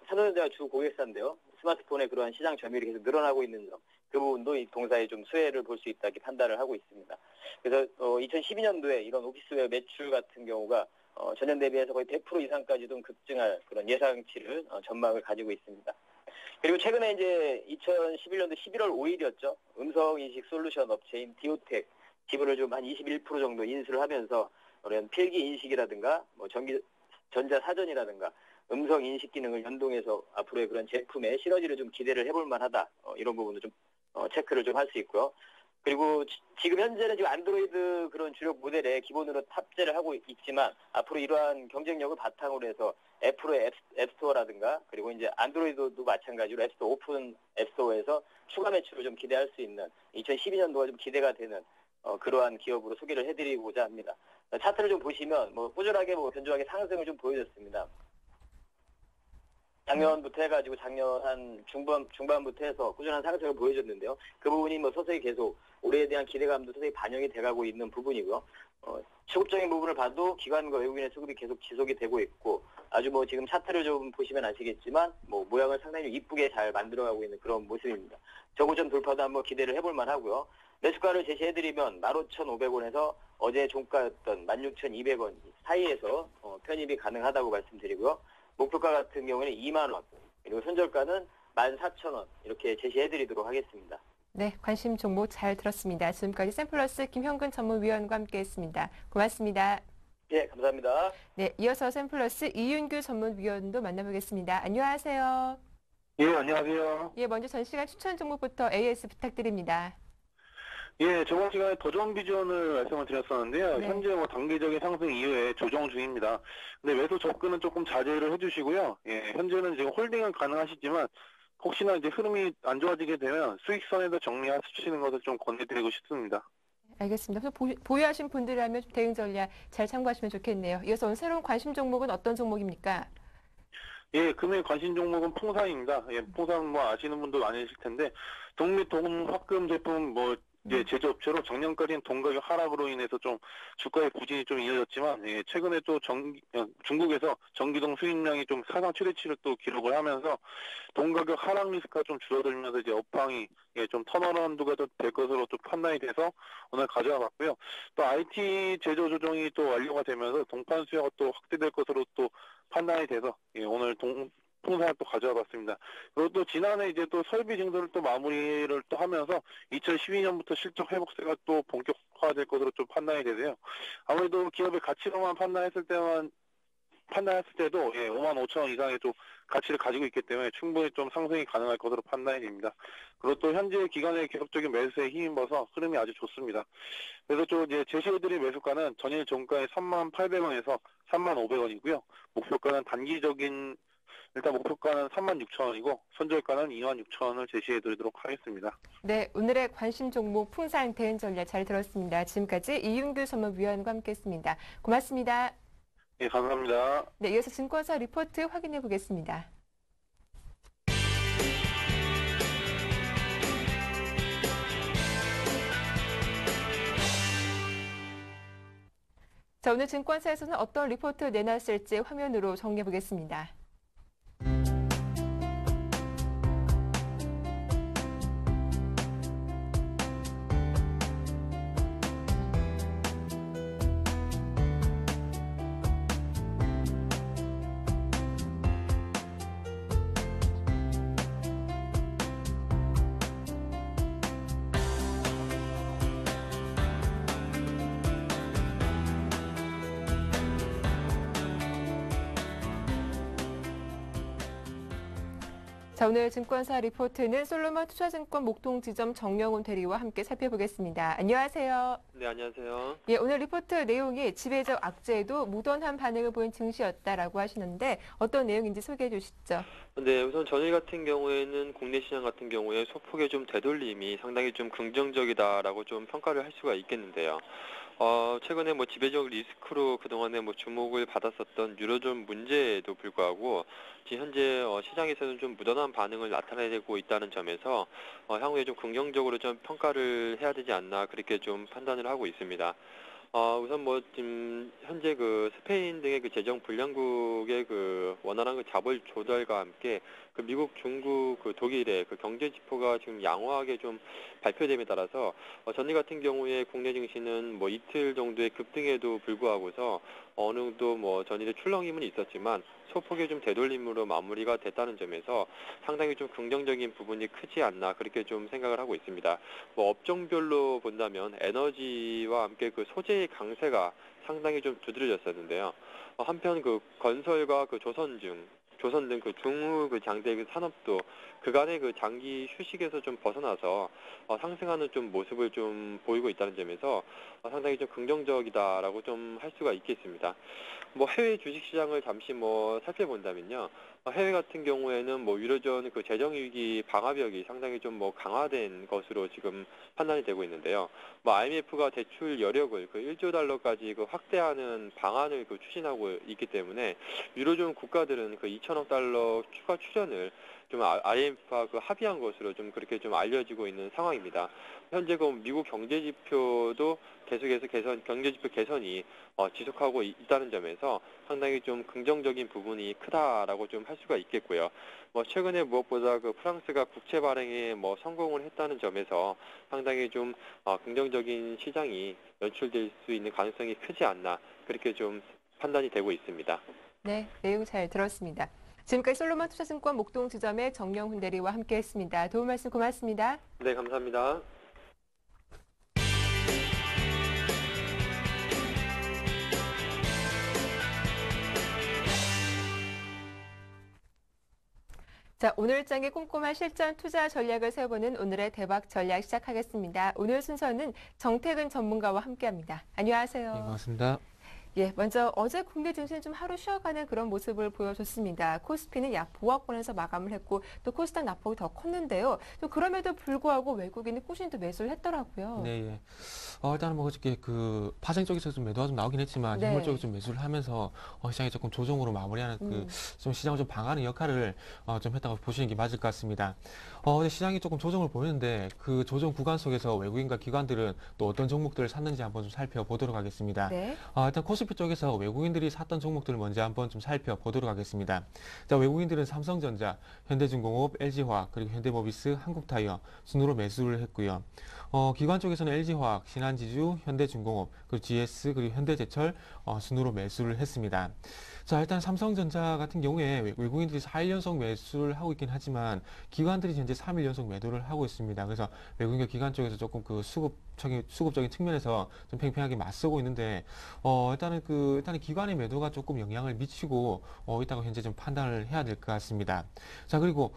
삼성전자가 주 고객사인데요. 스마트폰의 그러한 시장 점유율이 계속 늘어나고 있는 점, 그 부분도 이 동사에 좀 수혜를 볼 수 있다 이렇게 판단을 하고 있습니다. 그래서 2012년도에 이런 오피스웨어 매출 같은 경우가 전년 대비해서 거의 100% 이상까지 좀 급증할 그런 예상치를 전망을 가지고 있습니다. 그리고 최근에 이제 2011년도 11월 5일이었죠. 음성인식 솔루션 업체인 디오텍 지분을 좀 한 21% 정도 인수를 하면서 이런 필기 인식이라든가 뭐 전자 사전이라든가 음성 인식 기능을 연동해서 앞으로의 그런 제품의 시너지를 좀 기대를 해볼 만하다. 이런 부분도 좀 체크를 좀 할 수 있고요. 그리고 지금 현재는 지금 안드로이드 그런 주력 모델에 기본으로 탑재를 하고 있지만 앞으로 이러한 경쟁력을 바탕으로 해서 애플의 앱스토어라든가 그리고 이제 안드로이드도 마찬가지로 앱스토어 오픈 앱스토어에서 추가 매출을 좀 기대할 수 있는 2012년도가 좀 기대가 되는 그러한 기업으로 소개를 해드리고자 합니다. 차트를 좀 보시면 뭐 꾸준하게 뭐 견조하게 상승을 좀 보여줬습니다. 작년부터 해가지고 작년 한 중반부터 해서 꾸준한 상승을 보여줬는데요. 그 부분이 뭐 서서히 계속 올해에 대한 기대감도 서서히 반영이 돼가고 있는 부분이고요. 수급적인 부분을 봐도 기관과 외국인의 수급이 계속 지속이 되고 있고 아주 뭐 지금 차트를 좀 보시면 아시겠지만 뭐 모양을 상당히 이쁘게 잘 만들어가고 있는 그런 모습입니다. 저고점 돌파도 한번 기대를 해볼 만하고요. 매수가를 제시해드리면 15,500원에서 어제 종가였던 16,200원 사이에서 편입이 가능하다고 말씀드리고요. 목표가 같은 경우에는 2만 원, 그리고 손절가는 14,000원 이렇게 제시해드리도록 하겠습니다. 네, 관심 종목 잘 들었습니다. 지금까지 샘플러스 김형근 전문위원과 함께했습니다. 고맙습니다. 네, 감사합니다. 네, 이어서 샘플러스 이윤규 전문위원도 만나보겠습니다. 안녕하세요. 예, 안녕하세요. 예, 먼저 전 시간 추천 종목부터 AS 부탁드립니다. 예, 저번 시간에 도전 비전을 말씀을 드렸었는데요. 네. 현재 뭐 단기적인 상승 이후에 조정 중입니다. 근데 매수 접근은 조금 자제를 해주시고요. 예, 현재는 지금 홀딩은 가능하시지만 혹시나 이제 흐름이 안 좋아지게 되면 수익선에도 정리하시는 것을 좀 권해드리고 싶습니다. 알겠습니다. 그래서 보유하신 분들이라면 좀 대응 전략 잘 참고하시면 좋겠네요. 이어서 오늘 새로운 관심 종목은 어떤 종목입니까? 예, 금일 관심 종목은 풍산입니다. 예, 풍산 뭐 아시는 분도 많으실 텐데, 동미 동화금 제품 뭐 이제 제조업체로 작년까지는 동가격 하락으로 인해서 좀 주가의 부진이 좀 이어졌지만 최근에 또 중국에서 전기동 수입량이 좀 사상 최대치를 또 기록을 하면서 동가격 하락 리스크가 좀 줄어들면서 이제 업황이 좀 턴어라운드가 될 것으로 좀 판단이 돼서 오늘 가져와 봤고요. 또 IT 제조 조정이 또 완료가 되면서 동판 수요가 또 확대될 것으로 또 판단이 돼서 오늘 통상을 또 가져와 봤습니다. 그리고 또 지난해 이제 또 설비 증설을 또 마무리를 또 하면서 2012년부터 실적 회복세가 또 본격화될 것으로 좀 판단이 되세요. 아무래도 기업의 가치로만 판단했을 때도 5만 5천 원 이상의 좀 가치를 가지고 있기 때문에 충분히 좀 상승이 가능할 것으로 판단이 됩니다. 그리고 또 현재 기간의 계속적인 매수에 힘입어서 흐름이 아주 좋습니다. 그래서 좀 이제 제시해드릴 매수가는 전일 종가의 3만 800원에서 3만 500원이고요. 목표가는 일단 목표가는 3만 6천 원이고 손절가는 2만 6천 원을 제시해드리도록 하겠습니다. 네, 오늘의 관심 종목 풍산 대응 전략 잘 들었습니다. 지금까지 이윤규 선무위원과 함께했습니다. 고맙습니다. 예, 감사합니다. 네, 이어서 증권사 리포트 확인해 보겠습니다. 자, 오늘 증권사에서는 어떤 리포트 내놨을지 화면으로 정리해 보겠습니다. 자, 오늘 증권사 리포트는 솔로몬 투자증권 목동지점 정영훈 대리와 함께 살펴보겠습니다. 안녕하세요. 네, 안녕하세요. 예, 오늘 리포트 내용이 지배적 악재에도 무던한 반응을 보인 증시였다라고 하시는데 어떤 내용인지 소개해 주시죠. 네, 우선 전일 같은 경우에는 국내 시장 같은 경우에 소폭의 좀 되돌림이 상당히 좀 긍정적이다라고 좀 평가를 할 수가 있겠는데요. 최근에 지배적 리스크로 그동안에 주목을 받았었던 유로존 문제에도 불구하고 지금 현재 시장에서는 좀 무던한 반응을 나타내고 있다는 점에서 향후에 좀 긍정적으로 좀 평가를 해야 되지 않나 그렇게 좀 판단을 하고 있습니다. 우선 지금 현재 스페인 등의 재정 불량국의 원활한 자본 조달과 함께 미국, 중국, 독일의 경제 지표가 지금 양호하게 좀 발표됨에 따라서 전일 같은 경우에 국내 증시는 이틀 정도의 급등에도 불구하고서 어느 정도 전일에 출렁임은 있었지만 소폭의 좀 되돌림으로 마무리가 됐다는 점에서 상당히 좀 긍정적인 부분이 크지 않나 그렇게 좀 생각을 하고 있습니다. 업종별로 본다면 에너지와 함께 소재의 강세가 상당히 좀 두드러졌었는데요. 한편 건설과 조선 등 중후 장대 산업도 그간의 장기 휴식에서 좀 벗어나서 상승하는 좀 모습을 좀 보이고 있다는 점에서 상당히 좀 긍정적이다라고 좀 할 수가 있겠습니다. 해외 주식시장을 잠시 살펴본다면요. 해외 같은 경우에는 유로존 재정위기 방화벽이 상당히 좀 강화된 것으로 지금 판단이 되고 있는데요. IMF가 대출 여력을 1조 달러까지 확대하는 방안을 추진하고 있기 때문에 유로존 국가들은 2천억 달러 추가 출연을 좀 IMF와 합의한 것으로 좀 그렇게 좀 알려지고 있는 상황입니다. 현재 미국 경제 지표도 계속해서 경제 지표 개선이 지속하고 있다는 점에서 상당히 좀 긍정적인 부분이 크다라고 좀 할 수가 있겠고요. 최근에 무엇보다 프랑스가 국채 발행에 성공을 했다는 점에서 상당히 좀 긍정적인 시장이 연출될 수 있는 가능성이 크지 않나 그렇게 좀 판단이 되고 있습니다. 네, 내용 잘 들었습니다. 지금까지 솔로몬 투자증권 목동지점의 정영훈 대리와 함께했습니다. 도움 말씀 고맙습니다. 네, 감사합니다. 자, 오늘장의 꼼꼼한 실전 투자 전략을 세워보는 오늘의 대박 전략 시작하겠습니다. 오늘 순서는 정태근 전문가와 함께합니다. 안녕하세요. 네, 반갑습니다. 예, 먼저 어제 국내 증시는 좀 하루 쉬어가는 그런 모습을 보여줬습니다. 코스피는 약 보합권에서 마감을 했고 또 코스닥 낙폭이 더 컸는데요. 또 그럼에도 불구하고 외국인이 꾸준히 또 매수를 했더라고요. 네, 예. 일단은 뭐 어저께 그 파생 쪽에서 좀 매도가 좀 나오긴 했지만 네. 현물 쪽에 좀 매수를 하면서 시장이 조금 조정으로 마무리하는 그 좀 시장을 좀 방어하는 역할을 좀 했다고 보시는 게 맞을 것 같습니다. 근데 시장이 조금 조정을 보이는데 그 조정 구간 속에서 외국인과 기관들은 또 어떤 종목들을 샀는지 한번 좀 살펴보도록 하겠습니다. 네. 일단 코스피 쪽에서 외국인들이 샀던 종목들을 먼저 한번 좀 살펴보도록 하겠습니다. 자, 외국인들은 삼성전자, 현대중공업, LG화학, 그리고 현대모비스, 한국타이어 순으로 매수를 했고요. 기관 쪽에서는 LG화학, 신한지주, 현대중공업, 그리고 GS, 그리고 현대제철 순으로 매수를 했습니다. 자, 일단 삼성전자 같은 경우에 외국인들이 4일 연속 매수를 하고 있긴 하지만 기관들이 현재 3일 연속 매도를 하고 있습니다. 그래서 외국인과 기관 쪽에서 조금 그 수급적인 측면에서 좀 팽팽하게 맞서고 있는데 일단은 기관의 매도가 조금 영향을 미치고 있다고 현재 좀 판단을 해야 될 것 같습니다. 자, 그리고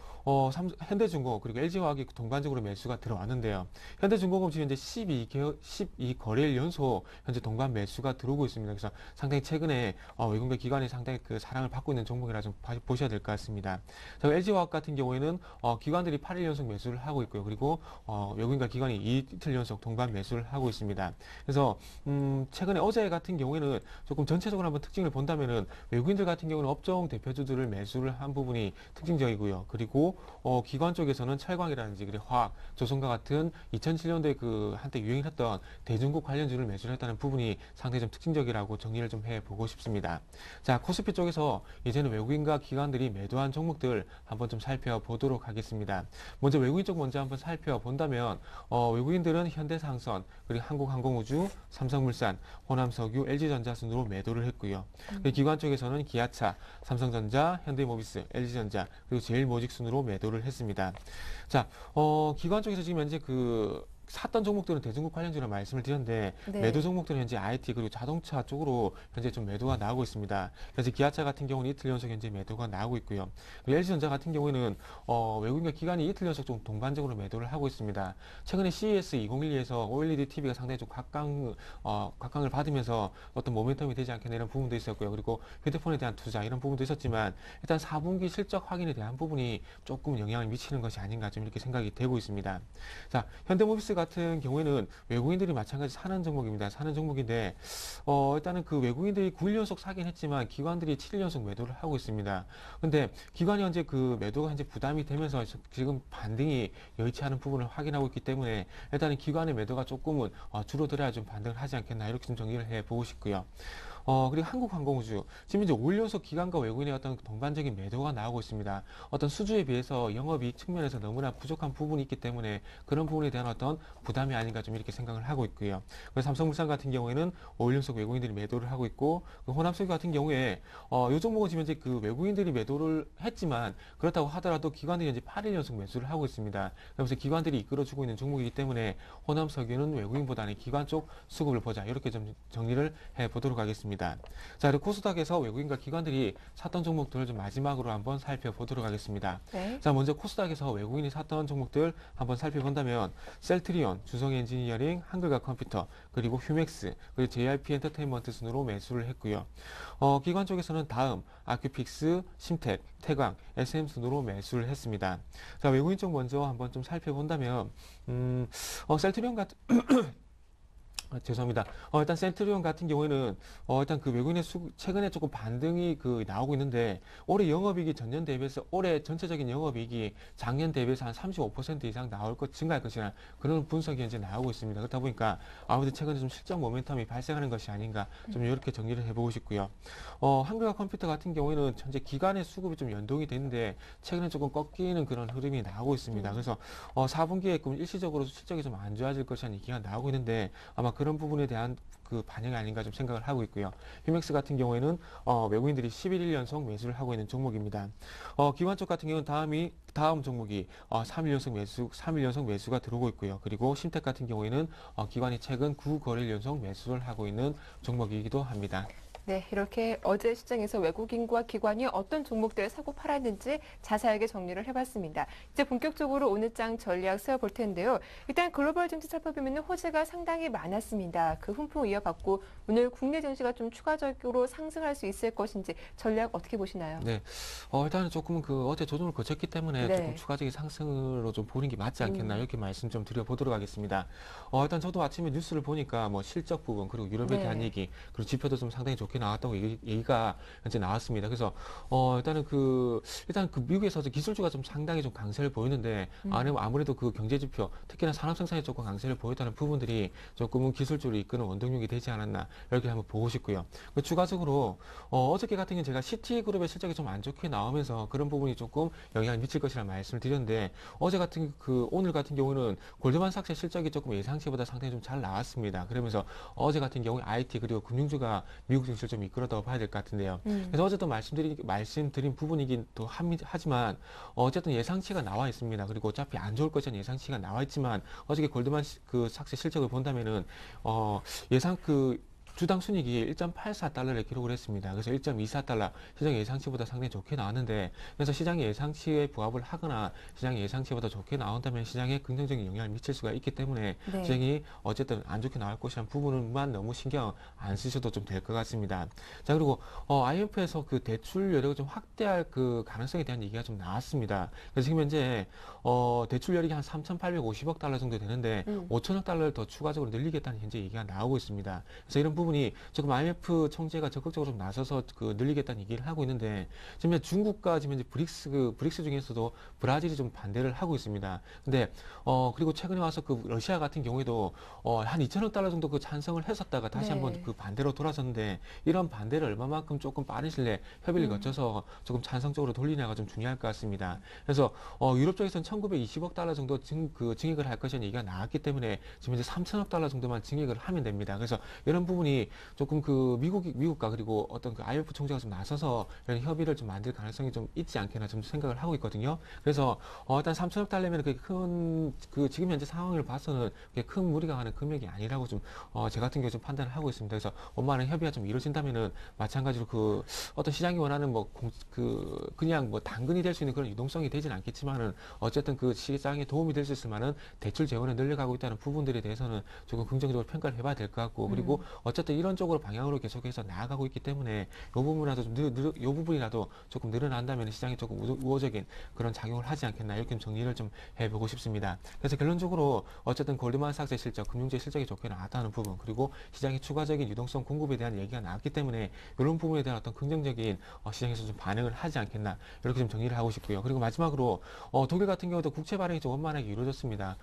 현대중공업 그리고 LG화학이 동반적으로 매수가 들어왔는데요. 현대중공업 지금 현재 12거래일 연속 현재 동반 매수가 들어오고 있습니다. 그래서 상당히 최근에 외국인과 기관이 상당히 그 사랑을 받고 있는 종목이라 좀 보셔야 될 것 같습니다. 자, LG화학 같은 경우에는 기관들이 8일 연속 매수를 하고 있고요. 그리고 외국인과 기관이 이틀 연속 동반 매수를 하고 있습니다. 그래서 최근에 어제 같은 경우에는 조금 전체적으로 한번 특징을 본다면은 외국인들 같은 경우는 업종 대표주들을 매수를 한 부분이 특징적이고요. 그리고 기관 쪽에서는 철광이라든지 그리고 화학, 조선과 같은 2007년도에 그 한때 유행했던 대중국 관련주를 매수를 했다는 부분이 상당히 좀 특징적이라고 정리를 좀 해보고 싶습니다. 자, 코스피 쪽에서 이제는 외국인과 기관들이 매도한 종목들 한번 좀 살펴보도록 하겠습니다. 먼저 외국인 쪽 먼저 한번 살펴본다면 외국인들은 현대상선, 그리고 한국항공우주, 삼성물산, 호남석유, LG전자 순으로 매도를 했고요. 그리고 기관 쪽에서는 기아차, 삼성전자, 현대모비스, LG전자, 그리고 제일모직 순으로 매도를 했습니다. 자, 기관 쪽에서 지금 현재 샀던 종목들은 대중국 관련주라 말씀을 드렸는데 네. 매도 종목들은 현재 IT 그리고 자동차 쪽으로 현재 좀 매도가 나오고 있습니다. 그래서 기아차 같은 경우는 이틀 연속 현재 매도가 나오고 있고요. LG전자 같은 경우에는 외국인과 기관이 이틀 연속 좀 동반적으로 매도를 하고 있습니다. 최근에 CES 2012에서 OLED TV가 상당히 좀 각광을 받으면서 어떤 모멘텀이 되지 않겠나 이런 부분도 있었고요. 그리고 휴대폰에 대한 투자 이런 부분도 있었지만 일단 4분기 실적 확인에 대한 부분이 조금 영향을 미치는 것이 아닌가 좀 이렇게 생각이 되고 있습니다. 자, 현대모비스 같은 경우에는 외국인들이 마찬가지 사는 종목입니다. 사는 종목인데 일단은 그 외국인들이 9일 연속 사긴 했지만 기관들이 7일 연속 매도를 하고 있습니다. 근데 기관이 현재 그 매도가 현재 부담이 되면서 지금 반등이 여의치 않은 부분을 확인하고 있기 때문에 일단은 기관의 매도가 조금은 줄어들어야 좀 반등을 하지 않겠나 이렇게 좀 정리를 해보고 싶고요. 그리고 한국항공우주 지금 이제 5일 연속 기관과 외국인의 어떤 동반적인 매도가 나오고 있습니다. 어떤 수주에 비해서 영업이익 측면에서 너무나 부족한 부분이 있기 때문에 그런 부분에 대한 어떤 부담이 아닌가 좀 이렇게 생각을 하고 있고요. 그래서 삼성물산 같은 경우에는 5일 연속 외국인들이 매도를 하고 있고 호남석유 같은 경우에 이 종목은 지금 이제 그 외국인들이 매도를 했지만 그렇다고 하더라도 기관들이 현재 8일 연속 매수를 하고 있습니다. 그래서 기관들이 이끌어주고 있는 종목이기 때문에 호남석유는 외국인보다는 기관 쪽 수급을 보자 이렇게 좀 정리를 해보도록 하겠습니다. 자, 그리고 코스닥에서 외국인과 기관들이 샀던 종목들을 좀 마지막으로 한번 살펴보도록 하겠습니다. 네. 자, 먼저 코스닥에서 외국인이 샀던 종목들 한번 살펴본다면 셀트리온, 주성엔지니어링, 한글과 컴퓨터, 그리고 휴맥스, 그리고 JRP 엔터테인먼트 순으로 매수를 했고요. 기관 쪽에서는 다음, 아큐픽스, 심텍, 태광, SM 순으로 매수를 했습니다. 자, 외국인 쪽 먼저 한번 좀 살펴본다면 셀트리온 같은 죄송합니다. 일단 센트리온 같은 경우에는 일단 그 외국인의 최근에 조금 반등이 나오고 있는데 올해 영업이익이 전년 대비해서 올해 전체적인 영업이익이 작년 대비해서 한 35% 이상 증가할 것이라는 그런 분석이 현재 나오고 있습니다. 그렇다 보니까 아무래도 최근에 좀 실적 모멘텀이 발생하는 것이 아닌가 좀 이렇게 정리를 해보고 싶고요. 한글과 컴퓨터 같은 경우에는 현재 기간의 수급이 좀 연동이 되는데 최근에 조금 꺾이는 그런 흐름이 나오고 있습니다. 그래서 4분기에 일시적으로 실적이 좀 안 좋아질 것이라는 얘기가 나오고 있는데 아마 그런 부분에 대한 그 반영이 아닌가 좀 생각을 하고 있고요. 휴맥스 같은 경우에는 외국인들이 11일 연속 매수를 하고 있는 종목입니다. 기관 쪽 같은 경우는 다음 종목이 3일 연속 매수가 들어오고 있고요. 그리고 심텍 같은 경우에는 기관이 최근 9거래일 연속 매수를 하고 있는 종목이기도 합니다. 네, 이렇게 어제 시장에서 외국인과 기관이 어떤 종목들을 사고 팔았는지 자세하게 정리를 해봤습니다. 이제 본격적으로 오늘 장 전략 세워볼 텐데요. 일단 글로벌 증시 살펴보면 호재가 상당히 많았습니다. 그 훈풍 이어받고 오늘 국내 증시가 좀 추가적으로 상승할 수 있을 것인지 전략 어떻게 보시나요? 네, 일단은 조금 어제 조정을 거쳤기 때문에 네. 조금 추가적인 상승으로 좀 보는 게 맞지 않겠나 이렇게 말씀 좀 드려보도록 하겠습니다. 일단 저도 아침에 뉴스를 보니까 뭐 실적 부분 그리고 유럽에 네. 대한 얘기 그리고 지표도 좀 상당히 좋게 나왔다고 얘기가 현재 나왔습니다. 그래서 일단은 일단 그 미국에서 기술주가 좀 상당히 좀 강세를 보이는데 아무래도 그 경제 지표 특히나 산업 생산에 조금 강세를 보였다는 부분들이 조금은 기술주를 이끄는 원동력이 되지 않았나 이렇게 한번 보고 싶고요. 추가적으로 어저께 같은 경우는 제가 시티그룹의 실적이 좀 안 좋게 나오면서 그런 부분이 조금 영향을 미칠 것이라는 말씀을 드렸는데 어제 같은 오늘 같은 경우는 골드만삭스의 실적이 조금 예상치보다 상당히 좀 잘 나왔습니다. 그러면서 어제 같은 경우에 IT 그리고 금융주가 미국 증시를 좀 이끌어다 봐야 될 것 같은데요. 그래서 어제도 말씀드린 부분이긴 또 하지만 어쨌든 예상치가 나와 있습니다. 그리고 어차피 안 좋을 것이라는 예상치가 나와 있지만 어저께 골드만삭스 실적을 본다면은 예상 주당 순이익이 1.84달러를 기록을 했습니다. 그래서 1.24달러 시장 예상치보다 상당히 좋게 나왔는데 그래서 시장의 예상치에 부합을 하거나 시장의 예상치보다 좋게 나온다면 시장에 긍정적인 영향을 미칠 수가 있기 때문에 네. 시장이 어쨌든 안 좋게 나올 것이라는 부분만 너무 신경 안 쓰셔도 좀 될 것 같습니다. 자, 그리고 IMF에서 그 대출 여력을 좀 확대할 그 가능성에 대한 얘기가 좀 나왔습니다. 그래서 지금 현재 대출 여력이 한 3,850억 달러 정도 되는데 5천억 달러를 더 추가적으로 늘리겠다는 현재 얘기가 나오고 있습니다. 그래서 이런 부분이 조금 IMF 총재가 적극적으로 좀 나서서 늘리겠다는 얘기를 하고 있는데 지금 중국과 지금 이제 브릭스 중에서도 브라질이 좀 반대를 하고 있습니다. 근데 그리고 최근에 와서 그 러시아 같은 경우에도 한 2천억 달러 정도 그 찬성을 했었다가 다시 네. 한번 그 반대로 돌아섰는데 이런 반대를 얼마만큼 조금 빠른 시일 내에 협의를 거쳐서 조금 찬성적으로 돌리냐가 좀 중요할 것 같습니다. 그래서 유럽 쪽에서는 1,920억 달러 정도 증액을 할 것이라는 얘기가 나왔기 때문에 지금 이제 3천억 달러 정도만 증액을 하면 됩니다. 그래서 이런 부분이 조금 미국과 그리고 어떤 그 IMF 총재가 좀 나서서 이런 협의를 좀 만들 가능성이 좀 있지 않겠나 좀 생각을 하고 있거든요. 그래서 일단 3천억 달러면 그게 지금 현재 상황을 봐서는 그게 큰 무리가 가는 금액이 아니라고 좀 제 같은 경우 좀 판단을 하고 있습니다. 그래서 원만한 협의가 좀 이루어진다면은 마찬가지로 어떤 시장이 원하는 그냥 당근이 될 수 있는 그런 유동성이 되지는 않겠지만은 어쨌든 그 시장에 도움이 될 수 있을 만한 대출 재원을 늘려가고 있다는 부분들에 대해서는 조금 긍정적으로 평가를 해봐야 될 것 같고 그리고 어쨌든 이런 쪽으로 방향으로 계속해서 나아가고 있기 때문에 이 부분이라도 조금 늘어난다면 시장이 조금 우호적인 그런 작용을 하지 않겠나 이렇게 좀 정리를 좀 해보고 싶습니다. 그래서 결론적으로 어쨌든 골드만삭스의 실적, 금융주의 실적이 좋게 나왔다는 부분 그리고 시장의 추가적인 유동성 공급에 대한 얘기가 나왔기 때문에 이런 부분에 대한 어떤 긍정적인 시장에서 좀 반응을 하지 않겠나 이렇게 좀 정리를 하고 싶고요. 그리고 마지막으로 독일 같은 경우도 국채 발행이 좀 원만하게 이루어졌습니다.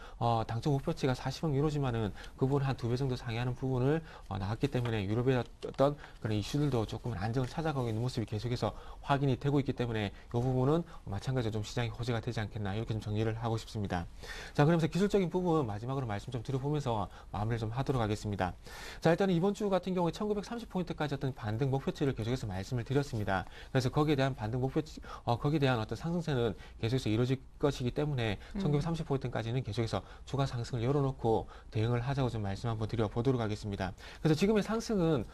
당초 목표치가 40억 유로지만은 그 부분 한 2배 정도 상회하는 부분을 나왔기 때문에 유럽의 어떤 그런 이슈들도 조금 안정을 찾아가고 있는 모습이 계속해서 확인이 되고 있기 때문에 이 부분은 마찬가지로 좀 시장이 호재가 되지 않겠나 이렇게 좀 정리를 하고 싶습니다. 자, 그러면서 기술적인 부분 마지막으로 말씀 좀 드려보면서 마무리를 좀 하도록 하겠습니다. 자, 일단은 이번 주 같은 경우에 1930포인트까지 어떤 반등 목표치를 계속해서 말씀을 드렸습니다. 그래서 거기에 대한 반등 목표치, 거기에 대한 어떤 상승세는 계속해서 이루어질 것이기 때문에 1930포인트까지는 계속해서 추가 상승을 열어놓고 대응을 하자고 좀 말씀 한번 드려보도록 하겠습니다. 그래서 지금의 상승은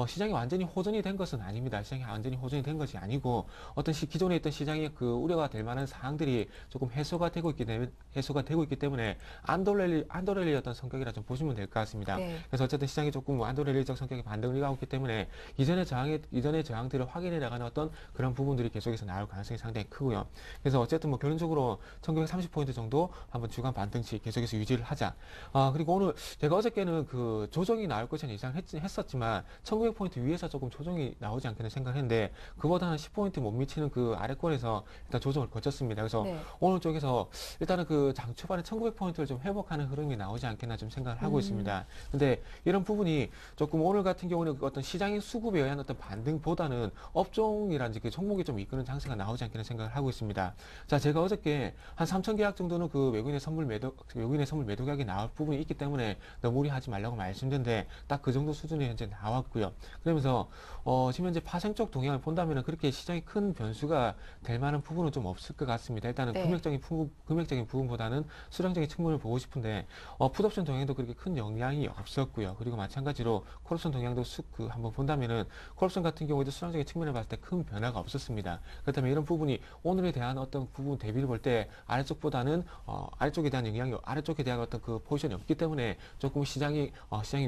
시장이 완전히 호전이 된 것은 아닙니다. 시장이 완전히 호전이 된 것이 아니고 어떤 기존에 있던 시장의 그 우려가 될 만한 사항들이 조금 해소가 되고 있기 때문에 안도랠리 어떤 성격이라 좀 보시면 될 것 같습니다. 네. 그래서 어쨌든 시장이 조금 안도랠리적 성격의 반등을 하고 있기 때문에 이전의 저항들을 확인해 나가는 어떤 그런 부분들이 계속해서 나올 가능성이 상당히 크고요. 그래서 어쨌든 결론적으로 1930포인트 정도 한번 주간 반등치 계속해서 유지를 하자. 그리고 오늘 제가 어저께는 그 조정이 나올 것이라는 예상을 했었지만 1900포인트 위에서 조금 조정이 나오지 않겠나 생각했는데 그보다 한 10포인트 못 미치는 그 아래권에서 일단 조정을 거쳤습니다. 그래서 네. 오늘 쪽에서 일단은 그 장 초반에 1900포인트를 좀 회복하는 흐름이 나오지 않겠나 좀 생각을 하고 있습니다. 근데 이런 부분이 조금 오늘 같은 경우는 어떤 시장의 수급에 의한 어떤 반등보다는 업종이라든지 그 종목이 좀 이끄는 장세가 나오지 않겠나 생각을 하고 있습니다. 자, 제가 어저께 한 3천 계약 정도는 그 외국인의 선물 매도 계약이 나올 부분이 있기 때문에 너무 무리하지 말라고 말씀드렸는데 딱 그 정도 수준이 현재 나왔고요. 그러면서 지금 현재 파생 쪽 동향을 본다면 그렇게 시장이 큰 변수가 될 만한 부분은 좀 없을 것 같습니다. 일단은 네. 금액적인 부분보다는 수량적인 측면을 보고 싶은데 풋옵션 동향도 그렇게 큰 영향이 없었고요. 그리고 마찬가지로 콜옵션 동향도 한번 본다면은 콜옵션 같은 경우에도 수량적인 측면을 봤을 때 큰 변화가 없었습니다. 그렇다면 이런 부분이 오늘에 대한 어떤 부분 대비를 볼 때 아래쪽보다는 아래쪽에 대한 영향이 아래쪽에 대한 어떤 그 포지션이 없기 때문에 조금 시장이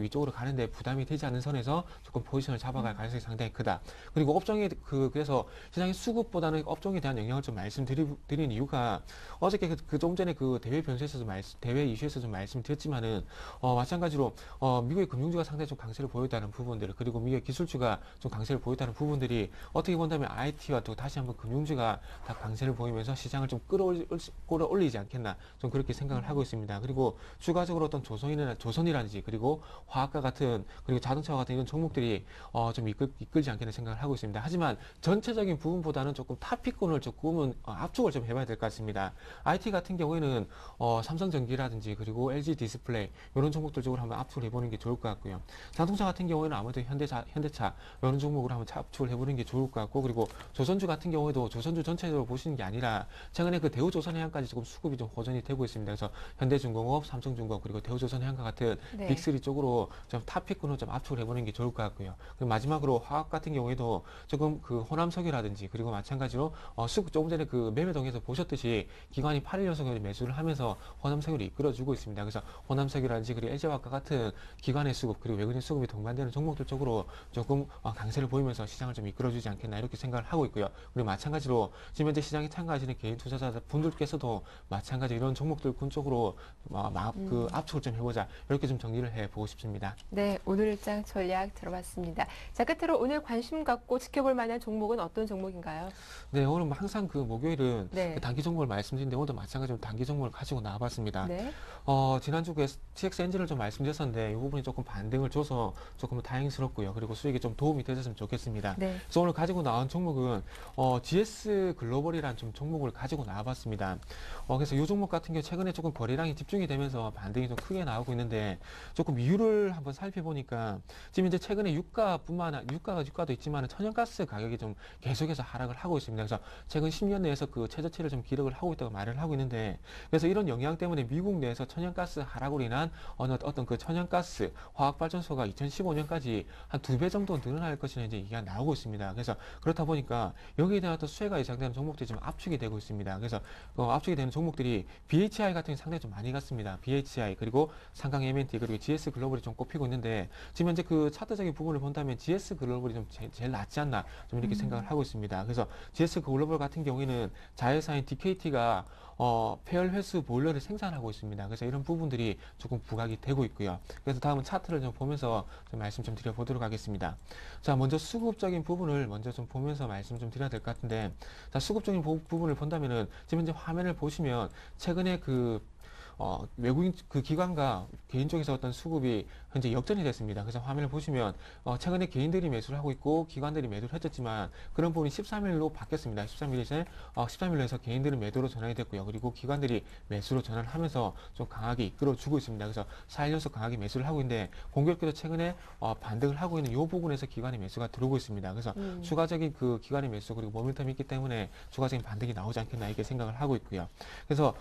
위쪽으로 가는데 부담이 되지 않는 선에서 조금 포지션을 잡아갈 가능성이 상당히 크다. 그리고 업종이 그래서 시장의 수급보다는 업종에 대한 영향을 좀 말씀드린 이유가 어저께 좀 전에 그 대외 이슈에서 좀 말씀드렸지만은 마찬가지로 미국의 금융주가 상당히 좀 강세를 보였다는 부분들, 그리고 미국의 기술주가 좀 강세를 보였다는 부분들이 어떻게 본다면 IT와 또 다시 한번 금융주가 다 강세를 보이면서 시장을 좀 끌어올리지 않겠나, 좀 그렇게 생각을 하고 있습니다. 그리고 추가적으로 어떤 조선이라든지 그리고 화학과 같은, 그리고 자동차와 같은 이런 종목들이 좀 이끌지 않겠나 생각을 하고 있습니다. 하지만 전체적인 부분보다는 조금 탑픽군을 조금은 압축을 좀 해봐야 될 것 같습니다. IT 같은 경우에는 삼성전기라든지 그리고 LG 디스플레이 이런 종목들 쪽으로 한번 압축을 해보는 게 좋을 것 같고요. 자동차 같은 경우에는 아무래도 현대차 이런 종목으로 한번 압축을 해보는 게 좋을 것 같고, 그리고 조선주 같은 경우에도 조선주 전체적으로 보시는 게 아니라 최근에 그 대우조선해양까지 조금 수급이 좀 호전이 되고 있습니다. 그래서 현대중공업, 삼성중공업 그리고 대우조선해양과 같은 네. 빅3 쪽으로 좀 탑픽군을 좀 압축을 해보는 게 좋을 것 같고요. 그리고 마지막으로 화학 같은 경우에도 조금 그 호남석유라든지 그리고 마찬가지로 조금 전에 그 매매동에서 보셨듯이 기관이 8일 연속 매수를 하면서 호남석유를 이끌어주고 있습니다. 그래서 호남석유라든지 그리고 LG화학과 같은 기관의 수급 그리고 외국인 수급이 동반되는 종목들 쪽으로 조금 강세를 보이면서 시장을 좀 이끌어주지 않겠나 이렇게 생각을 하고 있고요. 그리고 마찬가지로 지금 현재 시장에 참가하시는 개인 투자자 분들께서도 마찬가지 이런 종목들 군 쪽으로 그 압축을 좀 해보자, 이렇게 좀 정리를 해보고 싶습니다. 네, 오늘 일장 전략 들어봤습니다. 자, 끝으로 오늘 관심 갖고 지켜볼 만한 종목은 어떤 종목인가요? 네, 오늘 뭐 항상 그 목요일은 네. 그 단기 종목을 말씀드리는데 오늘도 마찬가지로 단기 종목을 가지고 나와봤습니다. 네. 지난주 그 TXNG를 좀 말씀드렸었는데 이 부분이 조금 반등을 줘서 조금 다행스럽고요. 그리고 수익에 좀 도움이 되셨으면 좋겠습니다. 네. 그래서 오늘 가지고 나온 종목은 GS 글로벌이라는 좀 종목을 가지고 나와봤습니다. 그래서 이 종목 같은 경우 최근에 조금 거래량이 집중이 되면서 반등이 좀 크게 나오고 있는데, 조금 이유를 한번 살펴보니까 지금 이제 최근에 유가도 있지만 천연가스 가격이 좀 계속해서 하락을 하고 있습니다. 그래서 최근 10년 내에서 그 최저치를 좀 기록을 하고 있다고 말을 하고 있는데, 그래서 이런 영향 때문에 미국 내에서 천연가스 하락으로 인한 어떤 그 천연가스 화학발전소가 2015년까지 한 2배 정도 늘어날 것이라는 이제 얘기가 나오고 있습니다. 그래서 그렇다 보니까 여기에 대한 어떤 수혜가 예상되는 종목들이 좀 압축이 되고 있습니다. 그래서 압축이 되는 종목들이 BHI 같은 게 상당히 좀 많이 갔습니다. BHI 그리고 상강 M&T 그리고 GS 글로벌이 좀 꼽히고 있는데, 지금 현재 그 차트적인 부분을 본다면 GS 글로벌이 좀 제일 낫지 않나 좀 이렇게 생각을 하고 있습니다. 그래서 GS 글로벌 같은 경우에는 자회사인 DKT가 폐열 회수 보일러를 생산하고 있습니다. 그래서 이런 부분들이 조금 부각이 되고 있고요. 그래서 다음은 차트를 좀 보면서 좀 말씀 좀 드려보도록 하겠습니다. 자, 먼저 수급적인 부분을 먼저 좀 보면서 말씀 좀 드려야 될 것 같은데, 자, 수급적인 부분을 본다면은 지금 이제 화면을 보시면 최근에 외국인 그 기관과 개인 쪽에서 어떤 수급이 현재 역전이 됐습니다. 그래서 화면을 보시면 최근에 개인들이 매수를 하고 있고 기관들이 매도를 했었지만 그런 부분이 13일로 바뀌었습니다. 13일로 해서 개인들은 매도로 전환이 됐고요. 그리고 기관들이 매수로 전환을 하면서 좀 강하게 이끌어주고 있습니다. 그래서 4일 연속 강하게 매수를 하고 있는데, 공교롭게도 최근에 반등을 하고 있는 이 부분에서 기관의 매수가 들어오고 있습니다. 그래서 추가적인 그 기관의 매수 그리고 모멘텀이 있기 때문에 추가적인 반등이 나오지 않겠나 이렇게 생각을 하고 있고요. 그래서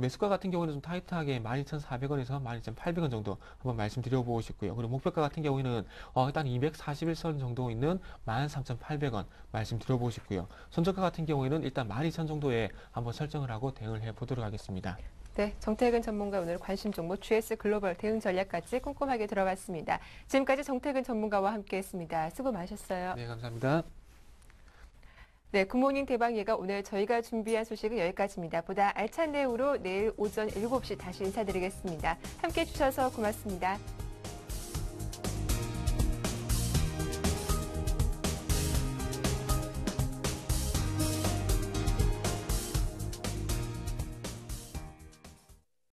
매수가 같은 경우는 좀 타이트하게 12,400원에서 12,800원 정도 한번 말씀드려보고 싶고요. 그리고 목표가 같은 경우에는 일단 241선 정도 있는 13,800원 말씀드려보고 싶고요. 손절가 같은 경우에는 일단 12,000 정도에 한번 설정을 하고 대응을 해보도록 하겠습니다. 네, 정태근 전문가 오늘 관심 종목 GS 글로벌 대응 전략까지 꼼꼼하게 들어봤습니다. 지금까지 정태근 전문가와 함께했습니다. 수고 많으셨어요. 네, 감사합니다. 네, 굿모닝 대박예가 오늘 저희가 준비한 소식은 여기까지입니다. 보다 알찬 내용으로 내일 오전 7시 다시 인사드리겠습니다. 함께해 주셔서 고맙습니다.